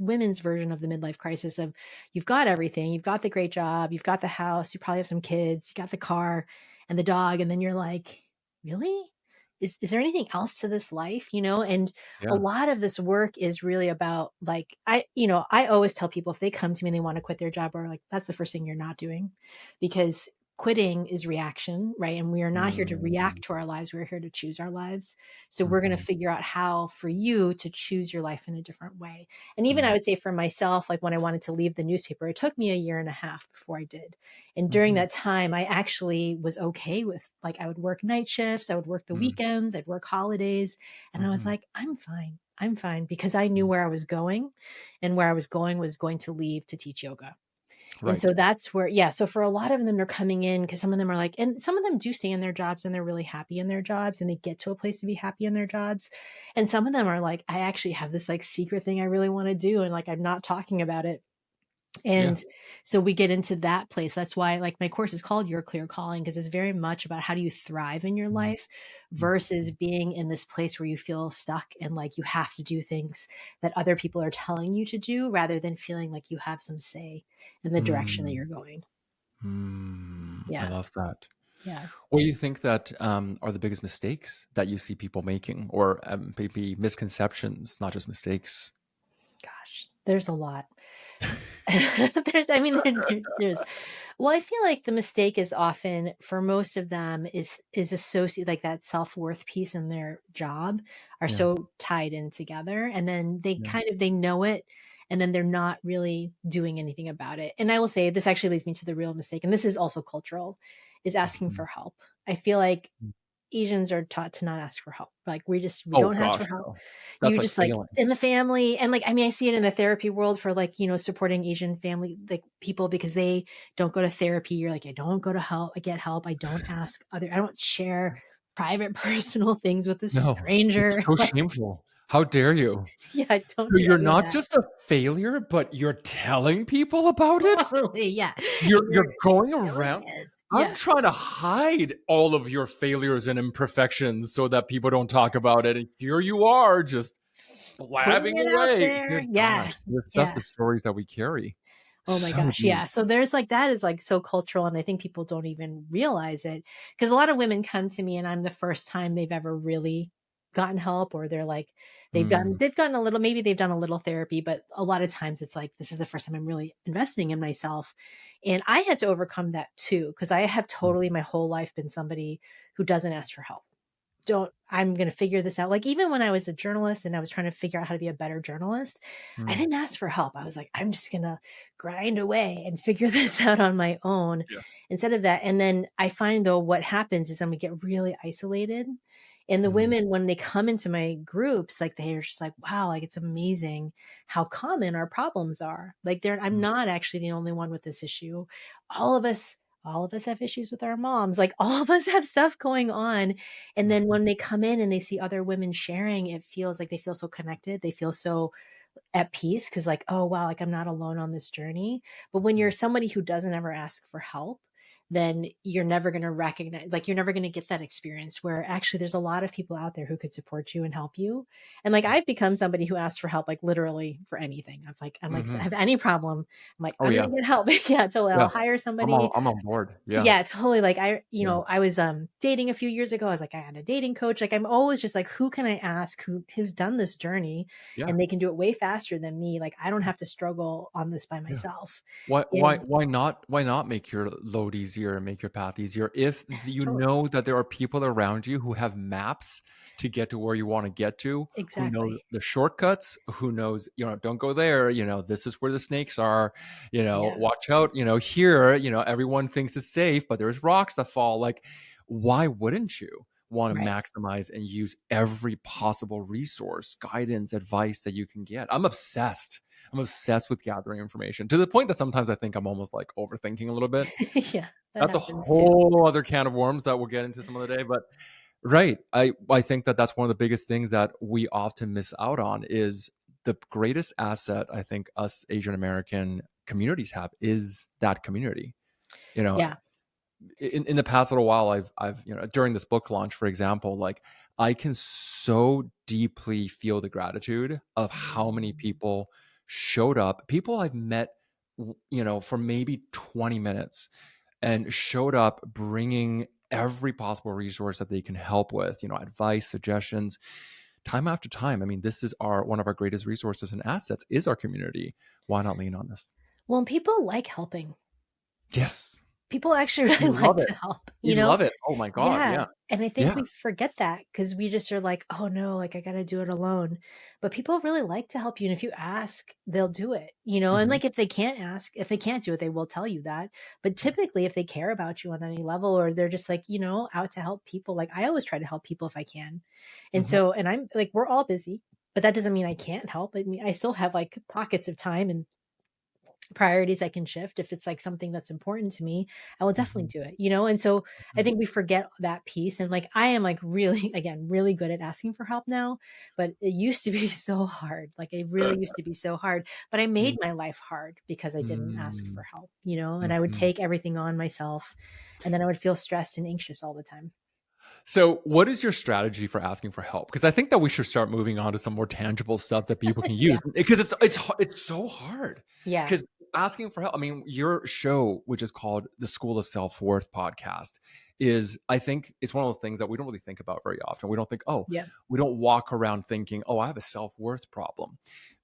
women's version of the midlife crisis of, you've got everything, you've got the great job, you've got the house, you probably have some kids, you got the car and the dog, and then you're like, really? Is there anything else to this life? And a Yeah. lot of this work is really about, like, I always tell people, if they come to me and they want to quit their job, or like, that's the first thing you're not doing, because quitting is reaction, right? And we are not here to Mhm. react to our lives. We're here to choose our lives. So we're going to Mhm. figure out how for you to choose your life in a different way. And even I Mhm. would say for myself, like when I wanted to leave the newspaper, it took me a year and a half before I did. And during Mhm. that time, I actually was okay with, like, I would work night shifts, I would work the Mhm. weekends, I'd work holidays. And I was Mhm. like, I'm fine. I'm fine, because I knew Mhm. where I was going, and where I was going to leave to teach yoga. And Right. so that's where, yeah. So for a lot of them, they're coming in because some of them are like, and some of them do stay in their jobs and they're really happy in their jobs and they get to a place to be happy in their jobs. And some of them are like, I actually have this, like, secret thing I really want to do. And, like, I'm not talking about it. Yeah. And so we get into that place. That's why, like, my course is called Your Clear Calling, because it's very much about how do you thrive in your Mhm. life versus Mhm. being in this place where you feel stuck and like you have to do things that other people are telling you to do, rather than feeling like you have some say in the direction that Mm. you're going. I Yeah. love that. Yeah. What do you think that are the biggest mistakes that you see people making, or maybe misconceptions, not just mistakes? Gosh, there's a lot. I mean, there's, well, I feel like the mistake is often for most of them is associated, like, that self-worth piece in their job are Yeah, so tied in together, and then yeah. they know it, and then they're not really doing anything about it. And I will say this actually leads me to the real mistake, and this is also cultural, is asking Mhm. for help. I feel like Mm. Asians are taught to not ask for help. Like, we Oh don't ask for gosh, help. no. That's You like just, like, failing. in the family, and, like, I mean, I see it in the therapy world for, like, supporting Asian family, like, people, because they don't go to therapy. You're like, I don't go to help. I get help. I don't share private personal things with a No, stranger. it's so Like, shameful. How dare you? yeah, I So don't do you're any of not that. just a failure, but you're telling people about it? Totally, yeah. You're And you're you're going spilling around it. I'm Yeah. trying to hide all of your failures and imperfections so that people don't talk about it, and here you are just Putting blabbing it out away. there. Good Yeah. gosh, that's Yeah. the stories that we carry. Oh my So gosh, deep. yeah. So there's, like, that is, like, so cultural, and I think people don't even realize it, because a lot of women come to me and I'm the first time they've ever really gotten help, or they're like, Mm, they've gotten a little, maybe they've done a little therapy, but a lot of times it's like, this is the first time I'm really investing in myself. And I had to overcome that too, because I have mm, totally my whole life been somebody who doesn't ask for help. I'm going to figure this out. Like even when I was a journalist and I was trying to figure out how to be a better journalist, I Mm. didn't ask for help. I was like, I'm just going to grind away and figure this out on my own Yeah. instead of that. And then I find though, what happens is then we get really isolated. And the Mm. women, when they come into my groups, like they're just like, wow, like it's amazing how common our problems are. Like I'm Mm. not actually the only one with this issue. All of us, all of us have issues with our moms. Like all of us have stuff going on. And then Mhm. when they come in and they see other women sharing, it feels like they feel so connected. They feel so at peace because like, oh wow, like I'm not alone on this journey. But when you're Mhm. somebody who doesn't ever ask for help, then you're never going to recognize, like you're never going to get that experience where actually there's a lot of people out there who could support you and help you. And like I've become somebody who asks for help like literally for anything. I'm like I Mhm. have any problem, I'm like Oh I'm yeah. gonna get help. Yeah, totally. Yeah. I'll hire somebody. I'm on board. Yeah. Yeah, totally. Like Yeah. I was dating a few years ago. I was like, I had a dating coach. Like I'm always just like, who can I ask who's done this journey Yeah. and they can do it way faster than me. Like I don't have to struggle on this by Yeah. myself. Why why And why not why not make your load easier and make your path easier if you totally. know that there are people around you who have maps to get to where you want to get to, who know Exactly. the shortcuts, who knows, don't go there, this is where the snakes are, Yeah. watch out, here, everyone thinks it's safe, but there's rocks that fall. Like, why wouldn't you want to Right. maximize and use every possible resource, guidance, advice that you can get? I'm obsessed with gathering information to the point that sometimes I think I'm almost like overthinking a little bit. Yeah, that That's a happens too. whole other can of worms that we'll get into some other day. But right, I think that that's one of the biggest things that we often miss out on is the greatest asset I think us Asian American communities have is that community. You know, Yeah. in the past little while, I've during this book launch, for example, like I can so deeply feel the gratitude of how many people showed up, people I've met, for maybe 20 minutes, and showed up bringing every possible resource that they can help with, advice, suggestions, time after time. I mean, this is our one of our greatest resources and assets is our community. Why not lean on this? Well, and people like helping. Yes, People actually really we like love it. to help, We love it. Oh my god, Yeah, yeah. and I think Yeah. we forget that because we just are like, "Oh, no, like, I gotta do it alone." But people really like to help you, and if you ask, they'll do it, and, Mhm. like, if they can't do it, they will tell you that. But typically, if they care about you on any level or they're just, like, out to help people, like, I always try to help people if I can. And Mhm. so and I'm like, we're all busy, but that doesn't mean I can't help. I mean, I still have, like, pockets of time and priorities I can shift. If it's like something that's important to me, I will definitely Mhm. do it. And so I Mhm. think we forget that piece. And like I am like really, again, really good at asking for help now, but it used to be so hard. Like it really used to be so hard. But I made Mm. my life hard because I didn't ask for Mm. help, and I would Mhm. take everything on myself and then I would feel stressed and anxious all the time. So, what is your strategy for asking for help? Because I think that we should start moving on to some more tangible stuff that people can Yeah. use because it's so hard. Yeah. Because asking for help, I mean, your show, which is called the School of Self Worth podcast, is I think it's one of those things that we don't really think about very often. We don't think, oh, Yeah. we don't walk around thinking, oh, I have a self worth problem.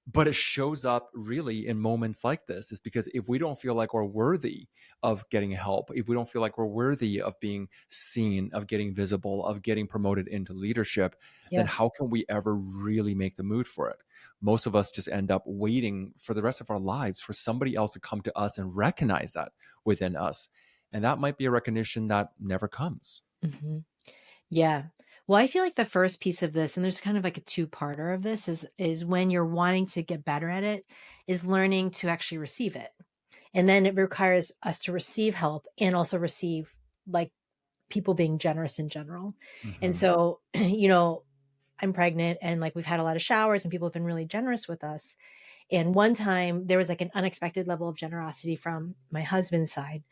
But it shows up really in moments like this, is because if we don't feel like we're worthy of getting help, if we don't feel like we're worthy of being seen, of getting visible, of getting promoted into leadership, then Yeah. how can we ever really make the move for it? Most of us just end up waiting for the rest of our lives for somebody else to come to us and recognize that within us. And that might be a recognition that never comes. Mhm. Yeah. Well, I feel like the first piece of this, and there's kind of like a two-parter of this, is when you're wanting to get better at it, is learning to actually receive it. And then it requires us to receive help and also receive like people being generous in general. And Mhm. so, I'm pregnant and like we've had a lot of showers and people have been really generous with us. And one time there was like an unexpected level of generosity from my husband's side.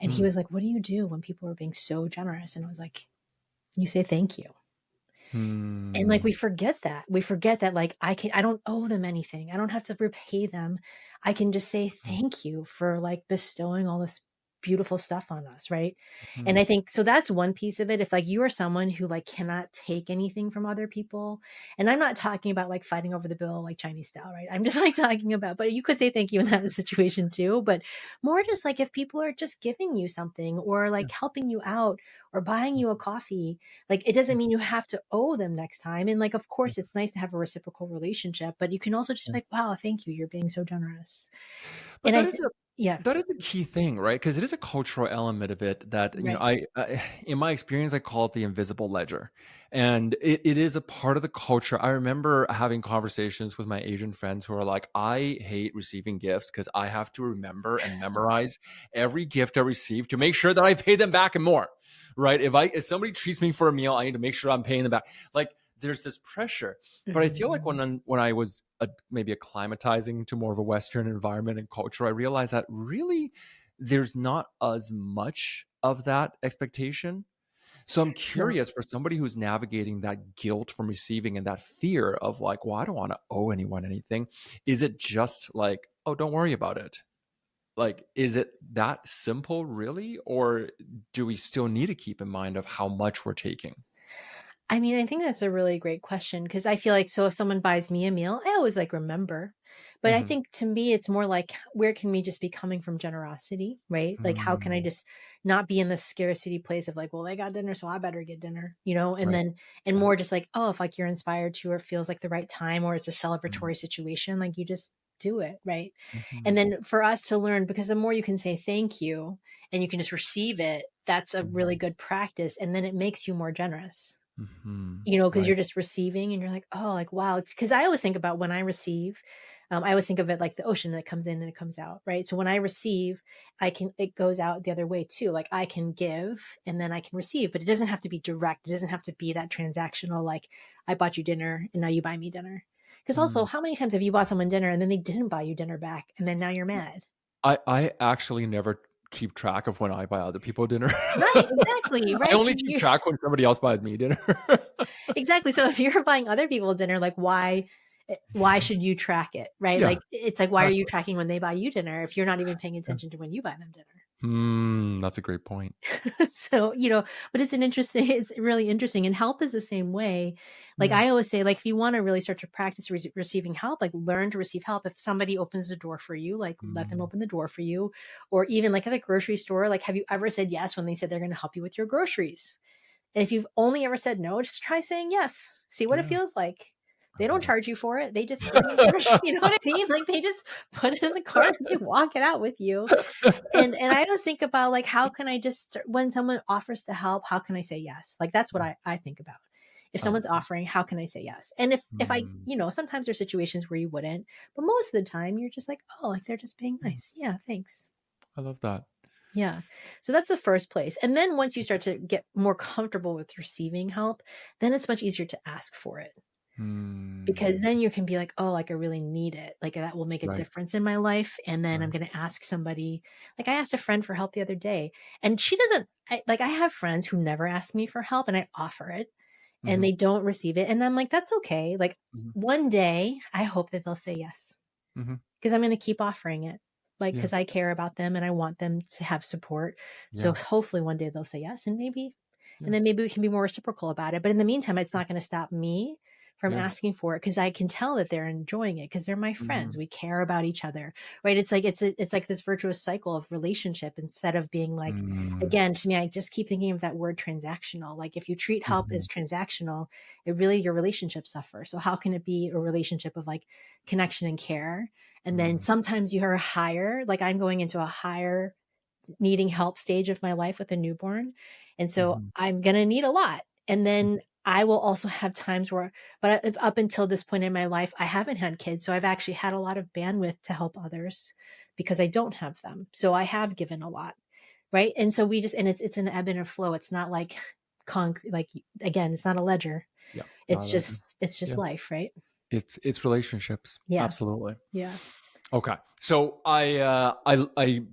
And he Mm. was like, "What do you do when people are being so generous?" And I was like, "You say thank you." And, like, we Hmm. forget that. We forget that, like, I don't owe them anything. I don't have to repay them. I can just say thank you for, like, bestowing all this beautiful stuff on us, right? And I Mhm. think so that's one piece of it. If like you are someone who like cannot take anything from other people, and I'm not talking about like fighting over the bill like Chinese style, right? I'm just like talking about, but you could say thank you in that situation too, but more just like if people are just giving you something or Yeah. like helping you out or buying you a coffee, like it doesn't mean you have to owe them next time. And like, of Yeah. course, it's nice to have a reciprocal relationship, but you can also just Yeah. be like, wow, thank you. You're being so generous. But And that is a yeah, that is a key thing, right? Because it is a cultural element of it that, right. in my experience, I call it the invisible ledger. And it is a part of the culture. I remember having conversations with my Asian friends who are like, I hate receiving gifts because I have to remember and memorize every gift I receive to make sure that I pay them back and more, right? If somebody treats me for a meal, I need to make sure I'm paying them back. Like there's this pressure. But I feel like Mhm. when I was maybe acclimatizing to more of a Western environment and culture, I realized that really there's not as much of that expectation. So I'm No. curious for somebody who's navigating that guilt from receiving and that fear of like, well, I don't want to owe anyone anything. Is it just like, oh, don't worry about it? Like, is it that simple really? Or do we still need to keep in mind of how much we're taking? I mean, I think that's a really great question because I feel like so if someone buys me a meal, I always like remember. But I Hmm. think to me, it's more like where can we just be coming from generosity, right? Like, how can I Mm, just not be in the scarcity place of like, well, they got dinner, so I better get dinner, you know? And right. then, and Yeah. more just like, oh, if like you're inspired to or feels like the right time or it's a Mm, celebratory situation, like you just do it, right? And mhm, then for us to learn, because the more you can say thank you and you can just receive it, that's a really mhm, good practice. And then it makes you more generous, mhm. you know, because Right. you're just receiving and you're like, oh, like, wow. Because I always think about when I receive, I always think of it like the ocean that comes in and it comes out, right? So when I receive, it goes out the other way too. Like I can give and then I can receive, but it doesn't have to be direct. It doesn't have to be that transactional, like I bought you dinner and now you buy me dinner. Because also, Mm. how many times have you bought someone dinner and then they didn't buy you dinner back and then now you're mad? I actually never keep track of when I buy other people dinner. Right, exactly, I right? only Because keep you track when somebody else buys me dinner. exactly. So if you're buying other people dinner, like why should you track it? Right? Yeah, Like it's like why are you exactly. tracking when they buy you dinner if you're not even paying Yeah. attention to when you buy them dinner? That's a great point. So, but it's really interesting. And help is the same way. Like Yeah. I always say, like if you want to really start to practice receiving help, like learn to receive help. If somebody opens the door for you, like let them Mm, open the door for you. Or even like at the grocery store, like have you ever said yes when they said they're going to help you with your groceries? And if you've only ever said no, just try saying yes. See what it yeah, feels like. I They don't love it. charge you for it. They just bring you groceries. You know what I mean? Like they just put it in the cart and they walk it out with you. And I always think about like how can I just when someone offers to help, how can I say yes? Like that's what I think about. If I love someone's that. offering, how can I say yes? And if I, Mm, sometimes there's situations where you wouldn't, but most of the time you're just like, oh, like they're just being mm, nice. Yeah, thanks. I love that. Yeah. So that's the first place. And then once you start to get more comfortable with receiving help, then it's much easier to ask for it because Mm, then you can be like, oh, like I really need it. Like that will make a right, difference in my life. And then I'm right. going to ask somebody. Like I asked a friend for help the other day and she doesn't, like I have friends who never ask me for help and I offer it and Mhm, they don't receive it. And I'm like, that's okay. Like mhm, one day I hope that they'll say yes mhm. because I'm going to keep offering it. Like, Yeah, because I care about them and I want them to have support. So yeah, hopefully one day they'll say yes and yeah, then maybe we can be more reciprocal about it. But in the meantime, it's not going to stop me from yeah. asking for it because I can tell that they're enjoying it because they're my friends. Mhm, We care about each other, right? It's like this virtuous cycle of relationship instead of being like, mm, again, to me, I just keep thinking of that word transactional. Like if you treat help mhm, as transactional, it really your relationship suffers. So how can it be a relationship of like connection and care? And then mm, sometimes you are higher, like I'm going into a higher needing help stage of my life with a newborn. And so mhm, I'm going to need a lot. And mhm, then I will also have times where, but up until this point in my life, I haven't had kids. So I've actually had a lot of bandwidth to help others because I don't have them. So I have given a lot. Right. And so and it's an ebb and a flow. It's not like concrete, like again, it's not a ledger. yeah, not It's a legend. just Yeah, life. Right. it's relationships. Yeah. Absolutely. Yeah. Okay. So I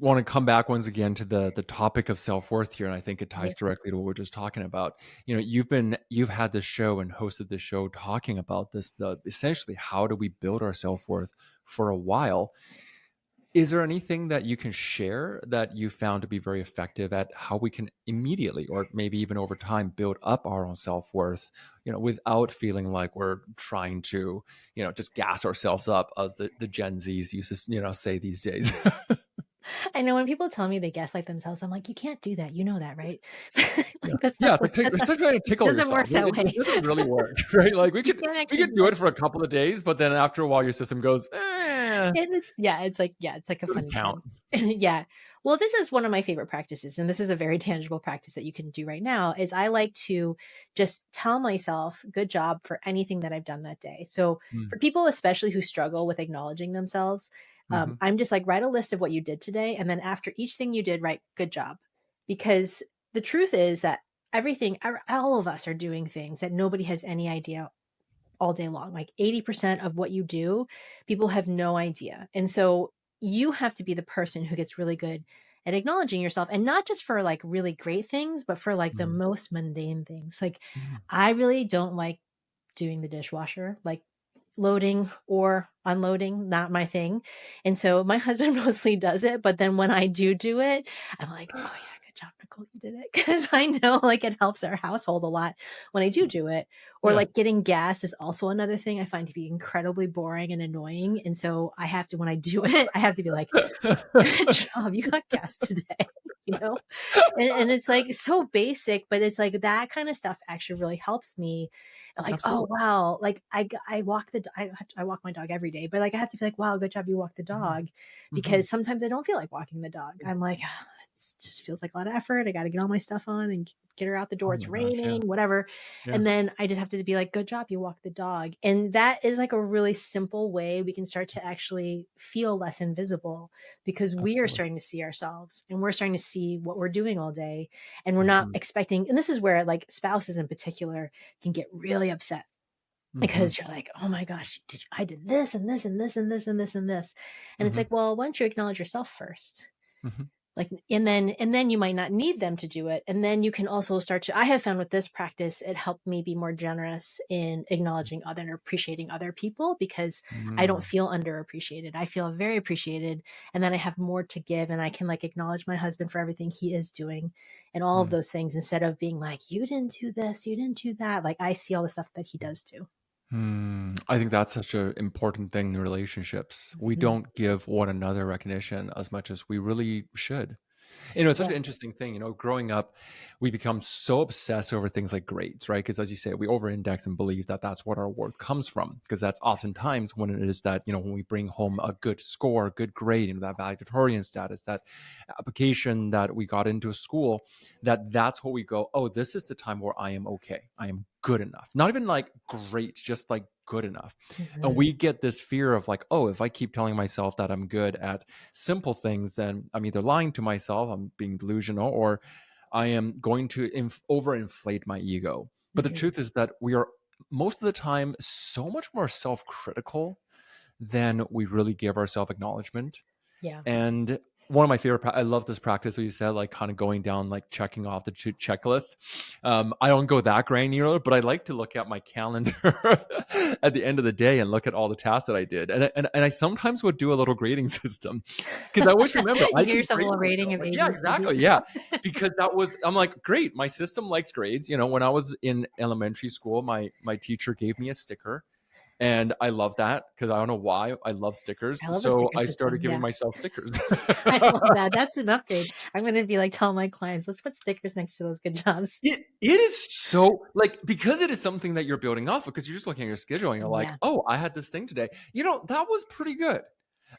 want to come back once again to the topic of self-worth here, and I think it ties Yeah. directly to what we're just talking about. You've had this show and hosted this show talking about this, the essentially how do we build our self-worth for a while. Is there anything that you can share that you found to be very effective at how we can immediately, or maybe even over time, build up our own self-worth, without feeling like we're trying to, just gas ourselves up, as the Gen Zs used to, say these days? I know when people tell me they gaslight themselves, I'm like, you can't do that. You know that, right? Yeah. Like that's Yeah, not it's like that's it's not, like trying to it tickle doesn't yourself. work that It way. doesn't really work, right? Like we You could can't we actually could do do that. it for a couple of days, but then after a while your system goes, And it's like a doesn't funny count. thing. Yeah. Well, this is one of my favorite practices, and this is a very tangible practice that you can do right now, is I like to just tell myself, good job for anything that I've done that day. So Mm, for people, especially who struggle with acknowledging themselves, mhm, I'm just like, write a list of what you did today. And then after each thing you did, write good job. Because the truth is that all of us are doing things that nobody has any idea all day long. Like 80% of what you do, people have no idea. And so you have to be the person who gets really good at acknowledging yourself, and not just for like really great things, but for like the mhm, most mundane things. Like mhm, I really don't like doing the dishwasher, like loading or unloading, not my thing. And so my husband mostly does it. But then when I do it, I'm like, oh yeah, good job, Nicole, you did it. Cause I know like it helps our household a lot when I do it. Or yeah. like getting gas is also another thing I find to be incredibly boring and annoying. And so I have to, when I do it, I have to be like, good job, you got gas today, you know? And it's like so basic, but it's like that kind of stuff actually really helps me. Like, oh Absolutely. wow, like I walk I walk my dog every day, but like I have to be like, wow, good job, you walk the Mhm, dog, mhm. because sometimes I don't feel like walking the dog. I'm like, "Ah, it just feels like a lot of effort. I got to get all my stuff on and get her out the door. Oh It's my gosh, yeah. raining, whatever. Yeah, And then I just have to be like, good job, you walk the dog. And that is like a really simple way we can start to actually feel less invisible, because we are absolutely. starting to see ourselves and we're starting to see what we're doing all day. And we're not Mhm, expecting, and this is where like spouses in particular can get really upset, mhm, because you're like, oh my gosh, I did this and this and this and this and this and this. And it's mhm, like, well, why don't you acknowledge yourself first? mhm, Like, and then you might not need them to do it. And then you can also start to, I have found with this practice, it helped me be more generous in acknowledging other and appreciating other people, because I don't mm, feel underappreciated. I feel very appreciated. And then I have more to give, and I can like acknowledge my husband for everything he is doing and all of mm. those things, instead of being like, you didn't do this, you didn't do that. Like I see all the stuff that he does too. I think that's such an important thing in relationships. We Mhm. don't give one another recognition as much as we really should. It's such Yeah. an interesting thing. Growing up, we become so obsessed over things like grades, right? Because as you say, we over-index and believe that that's what our worth comes from. Because that's oftentimes when it is that when we bring home a good score, a good grade, that valedictorian status, that application that we got into a school, that's what we go. Oh, this is the time where I am okay. I am good enough. Not even like great, just like good enough. And Mhm. we get this fear of like, oh, if I keep telling myself that I'm good at simple things, then I'm either lying to myself, I'm being delusional, or I am going to overinflate my ego. But the Mhm. truth is that we are most of the time so much more self-critical than we really give ourselves acknowledgement. Yeah. And one of my favorite, I love this practice that you said, like kind of going down, like checking off the checklist. I don't go that granular, but I like to look at my calendar at the end of the day and look at all the tasks that I did. And I sometimes would do a little grading system, because I always remember You I give did yourself a grade little rating myself. of Like, A, yeah, B, C, D. exactly. Yeah. Because I'm like, great. My system likes grades. When I was in elementary school, my teacher gave me a sticker, and I love that because I don't know why. I love stickers. I love a So sticker I system. started giving Yeah. myself stickers. I love that. That's an upgrade. I'm going to be like, tell my clients, let's put stickers next to those good jobs. It is so, like, because it is something that you're building off of, because you're just looking at your schedule and you're like, Yeah. oh, I had this thing today. That was pretty good.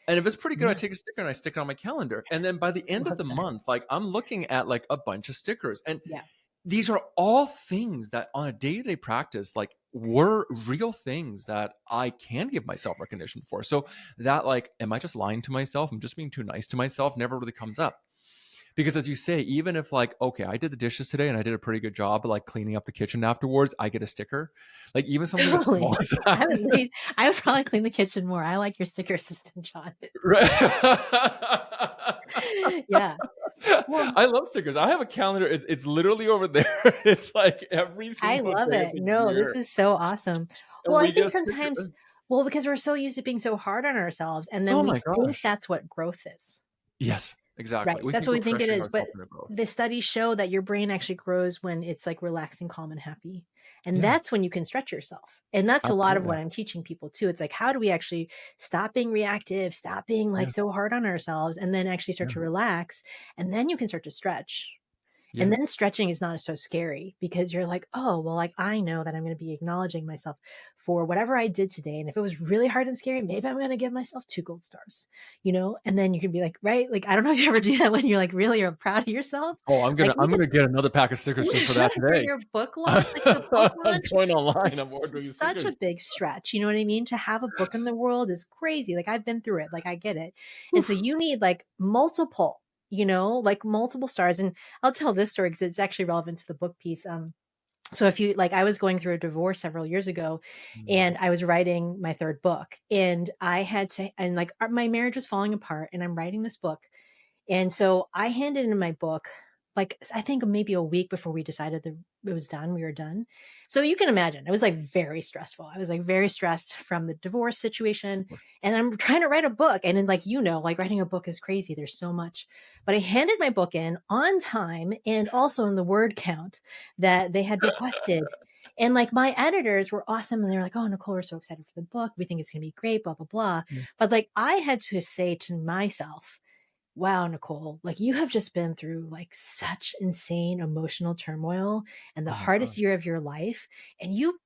And if it's pretty good, I Yeah. take a sticker and I stick it on my calendar. And then by the I end of love the that. month, like I'm looking at like a bunch of stickers. And Yeah. these are all things that on a day-to-day practice, like were real things that I can give myself recognition for. So that, like, am I just lying to myself? I'm just being too nice to myself, never really comes up. Because as you say, even if like, okay, I did the dishes today and I did a pretty good job like cleaning up the kitchen afterwards, I get a sticker. Like even something as small Totally. as that. I would probably clean the kitchen more. I like your sticker system, John. Right. Yeah. Well, I love stickers. I have a calendar. It's literally over there. It's like every I single love day of it. the No, this year. is so awesome. And Well, I we think get sometimes stickers. Well, because we're so used to being so hard on ourselves, and then Oh we my think gosh. that's what growth is. Yes, exactly. Right. We That's think what we're we think it pressuring is. But ourselves into growth. the studies show that your brain actually grows when it's like relaxing, calm, and happy. And Yeah, that's when you can stretch yourself. And that's a lot of absolutely. what I'm teaching people too. It's like, how do we actually stop being reactive, stop being like Yeah, so hard on ourselves, and then actually start yeah, to relax? And then you can start to stretch. And yeah. then stretching is not so scary because you're like, oh, well, like I know that I'm going to be acknowledging myself for whatever I did today. And if it was really hard and scary, maybe I'm going to give myself 2 gold stars, And then you can be like, right? Like, I don't know if you ever do that when you're like really are proud of yourself. Oh, I'm Like gonna we I'm just gonna get another pack of stickers just for that for today. your book launch, like the book I'm launch going online. is I'm ordering such a stickers. big stretch. You know what I mean? To have a book in the world is crazy. Like I've been through it. Like I get it. And so Oof. you need like multiple, like multiple stars. And I'll tell this story because it's actually relevant to the book piece. So if you like, I was going through a divorce several years ago, Mm, and I was writing my third book, and I had to, and like my marriage was falling apart, and I'm writing this book, and so I handed in my book, like I think maybe a week before we decided that it was done, we were done. So you can imagine it was like very stressful. I was like very stressed from the divorce situation. And I'm trying to write a book. And then like, like writing a book is crazy. There's so much. But I handed my book in on time and also in the word count that they had requested. And like my editors were awesome. And they were like, oh, Nicole, we're so excited for the book. We think it's going to be great, blah, blah, blah. yeah. But like I had to say to myself, wow, Nicole, like you have just been through like such insane emotional turmoil and the Oh my hardest gosh. year of your life. And you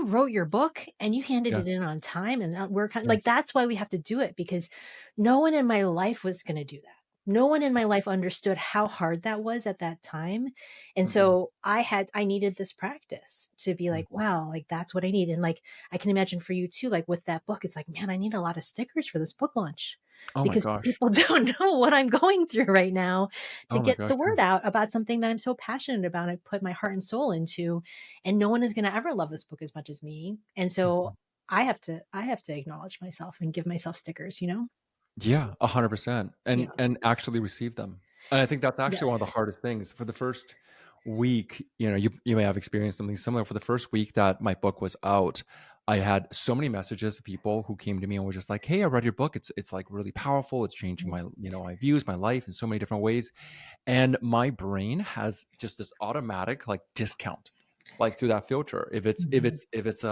wrote your book and you handed Yeah, it in on time. And we're kind of yeah. like, that's why we have to do it, because no one in my life was going to do that. No one in my life understood how hard that was at that time. And Mm-mm, so I needed this practice to be mm. like, wow, like that's what I need. And like, I can imagine for you too, like with that book, it's like, man, I need a lot of stickers for this book launch Oh my because gosh. people don't know what I'm going through right now to Oh my get gosh. the Yeah. word out about something that I'm so passionate about. I put my heart and soul into, and no one is going to ever love this book as much as me. And so Mhm. I have to acknowledge myself and give myself stickers. Yeah, 100%, Yeah. and actually receive them. And I think that's actually one of the Yes. hardest things. For the first week, you may have experienced something similar. For the first week that my book was out, I had so many messages of people who came to me and were just like, "Hey, I read your book. It's like really powerful. It's changing Mhm. my views, my life in so many different ways." And my brain has just this automatic like discount, like through that filter. If it's if Mhm. it's if it's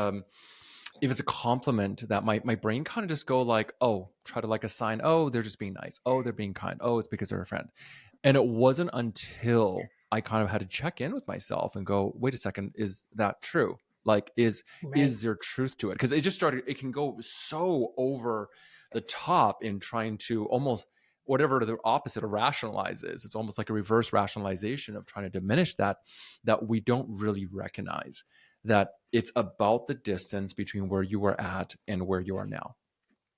if it's a compliment, that my brain kind of just go like, oh, try to like assign, oh, they're just being nice, oh, they're being kind, oh, it's because they're a friend. And it wasn't until I kind of had to check in with myself and go, wait a second, is that true? Like, Right. is there truth to it? Because it can go so over the top in trying to almost whatever the opposite of rationalize is. It's almost like a reverse rationalization of trying to diminish that we don't really recognize that it's about the distance between where you were at and where you are now,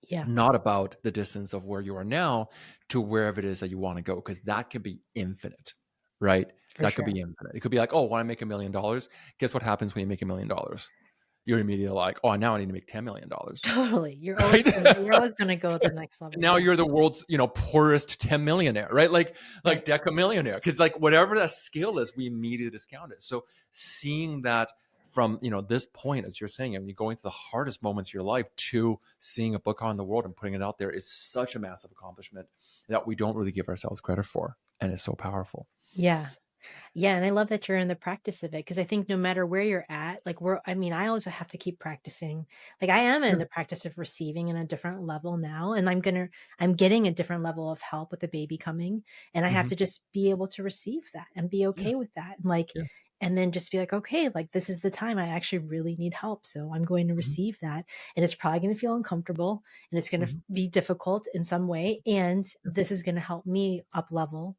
Yeah, not about the distance of where you are now to wherever it is that you want to go, because that could be infinite, right? for That could sure. be infinite. It could be like, oh, want to make $1 million? Guess what happens when you make $1 million? You're immediately like, oh, now I need to make $10 million, Totally. You're always right? gonna you're always gonna go to the next level. Now Yeah. you're the world's poorest 10 millionaire, right? Like Right. deca millionaire, because like whatever that scale is, we immediately discount it. So seeing that from this point, as you're saying, I mean, going through the hardest moments of your life to seeing a book on the world and putting it out there is such a massive accomplishment that we don't really give ourselves credit for, and it's so powerful. Yeah. Yeah, and I love that you're in the practice of it, because I think no matter where you're at, like I mean, I also have to keep practicing. Like I am Yeah. in the practice of receiving in a different level now, and I'm getting a different level of help with the baby coming, and I have Hmm. to just be able to receive that and be Yeah. okay with that. And like Yeah. and then just be like, okay, like this is the time I actually really need help. So I'm going to Hmm. receive that. And it's probably going to feel uncomfortable and it's going to Hmm. be difficult in some way. And Yeah. this is going to help me up level,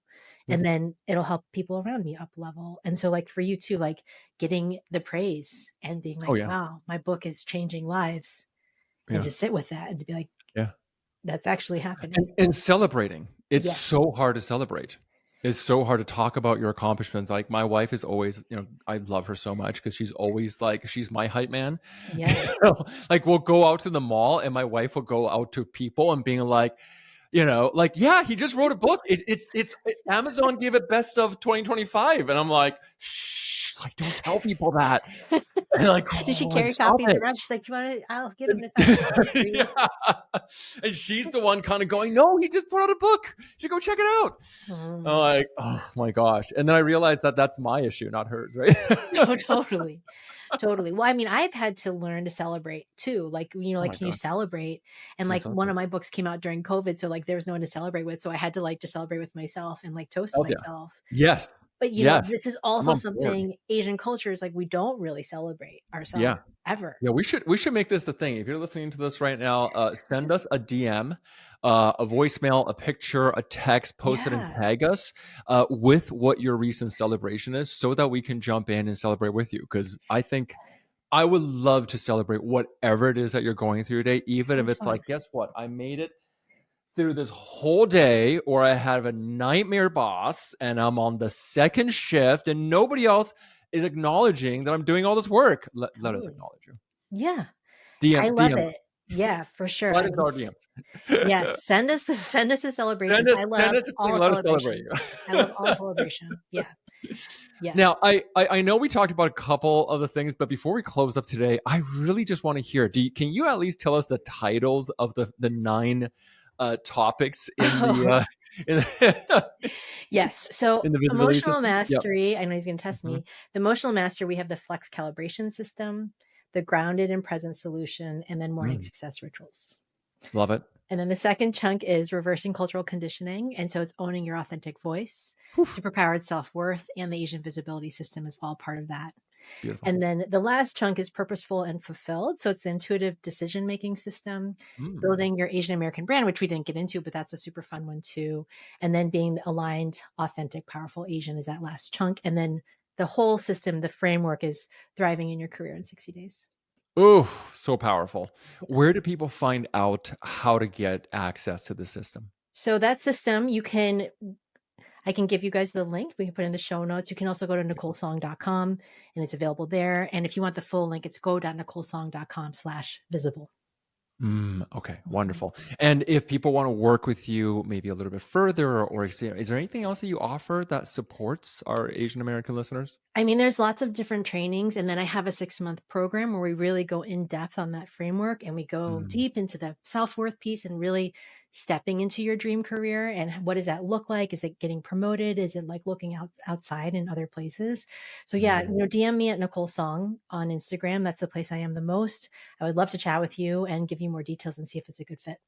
Yeah. and then it'll help people around me up level. And so like for you too, like getting the praise and being Oh like, yeah. wow, my book is changing lives, and Yeah. to sit with that and to be like, Yeah. that's actually happening. And celebrating. It's Yeah. so hard to celebrate. It's so hard to talk about your accomplishments. Like my wife is always, I love her so much because she's always like, she's my hype man. Yeah. Like we'll go out to the mall and my wife will go out to people and being like, like, yeah, he just wrote a book. Amazon gave it best of 2025. And I'm like, shh, like, don't tell people that. And they're like, Did she oh, like, carry stop copies it. around? She's like, "Do you want to? I'll get him And, to sign a copy for you." yeah. And she's the one kind of going, no, he just put out a book. You should go check it out. I'm Mm. like, oh my gosh. And then I realized that that's my issue, not hers, right? No, totally. Totally. Well, I mean, I've had to learn to celebrate too. Like, Oh like, my can you gosh. celebrate? And Can I like one celebrate? of my books came out during COVID. So like there was no one to celebrate with. So I had to like just celebrate with myself and like toast Oh yeah. myself. Yes. But Yes. this is I'm also on board. something Asian cultures like we don't really celebrate Yeah. ourselves ever. Yeah, we should make this a thing. If you're listening to this right now, send us a DM, a voicemail, a picture, a text, post it and Yeah, tag us with what your recent celebration is, so that we can jump in and celebrate with you. Because I think I would love to celebrate whatever it is that you're going through today, even so if it's fun. like, guess what, I made it through this whole day, or I have a nightmare boss and I'm on the second shift and nobody else is acknowledging that I'm doing all this work. Let us Totally. acknowledge you. Yeah, I love DM us. it. Yeah, for sure. Slide I into mean, our DMs. yes, send us the celebrations. Send us I send love us a thing. all Let us celebrate celebration. you. I love all celebration. Yeah, yeah. Now, I know we talked about a couple of the things, but before we close up today, I really just want to hear. Can you at least tell us the titles of the 9 topics in the Oh, in the, yes. So in the visibility emotional system? Yep. mastery, I know he's going to test Mhm. me. The emotional mastery, we have the flex calibration system, the grounded and present solution, and then morning Mm, success rituals. love it. And then the second chunk is reversing cultural conditioning. And so it's owning your authentic voice, Whew, superpowered self worth, and the Asian visibility system is all part of that. beautiful. And then the last chunk is purposeful and fulfilled. So it's the intuitive decision making system, Mm. building your Asian American brand, which we didn't get into, but that's a super fun one too. And then being aligned, authentic, powerful Asian is that last chunk. And then the whole system, the framework is thriving in your career in 60 days. Oh, so powerful. Yeah. Where do people find out how to get access to the system? So that system, I can give you guys the link. We can put it in the show notes. You can also go to NicoleTsong.com and it's available there. And if you want the full link, it's go.NicoleTsong.com/visible. Okay, Mhm. wonderful. And if people want to work with you maybe a little bit further, or is there anything else that you offer that supports our Asian American listeners? I mean, there's lots of different trainings. And then I have a 6-month program where we really go in depth on that framework and we go Mm, deep into the self worth piece and really stepping into your dream career. And what does that look like? Is it getting promoted? Is it like looking outside in other places? So, yeah, mm. DM me at Nicole Song on Instagram. That's the place I am the most. I would love to chat with you and give you more details and see if it's a good fit.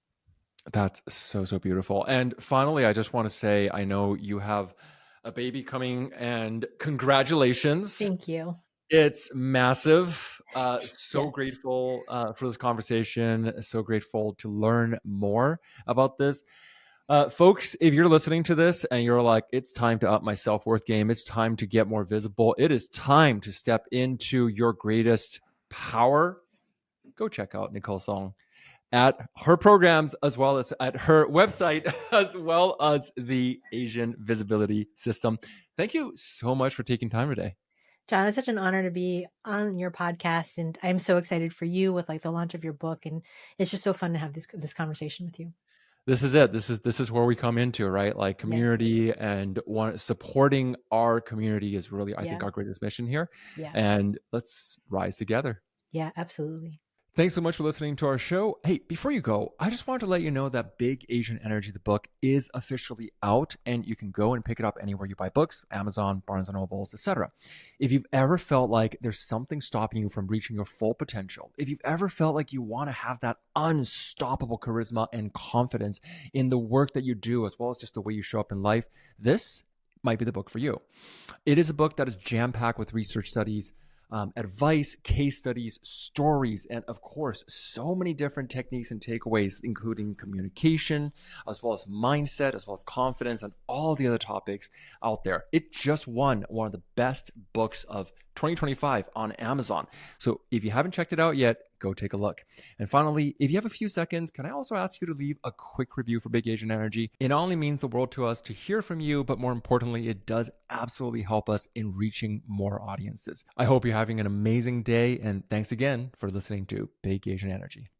That's so, so beautiful. And finally, I just want to say, I know you have a baby coming, and congratulations. Thank you. It's massive. So Yes. grateful for this conversation. So grateful to learn more about this. Folks, if you're listening to this and you're like, it's time to up my self worth game, it's time to get more visible, it is time to step into your greatest power, go check out Nicole Song at her programs, as well as at her website, as well as the Asian Visibility System. Thank you so much for taking time today. John, it's such an honor to be on your podcast, and I'm so excited for you with like the launch of your book, and it's just so fun to have this conversation with you. This is it. This is where we come into, right? Like Yeah, community, and supporting our community is really, I yeah, think, our greatest mission here. yeah, And let's rise together. yeah, absolutely. Thanks so much for listening to our show. Hey, before you go, I just wanted to let you know that Big Asian Energy, the book, is officially out, and you can go and pick it up anywhere you buy books, Amazon, Barnes and Nobles, etc. If you've ever felt like there's something stopping you from reaching your full potential, if you've ever felt like you want to have that unstoppable charisma and confidence in the work that you do, as well as just the way you show up in life, this might be the book for you. It is a book that is jam-packed with research studies, advice, case studies, stories, and of course, so many different techniques and takeaways, including communication, as well as mindset, as well as confidence, and all the other topics out there. It just won one of the best books of 2025 on Amazon. So if you haven't checked it out yet, go take a look. And finally, if you have a few seconds, can I also ask you to leave a quick review for Big Asian Energy? It not only means the world to us to hear from you, but more importantly, it does absolutely help us in reaching more audiences. I hope you're having an amazing day, and thanks again for listening to Big Asian Energy.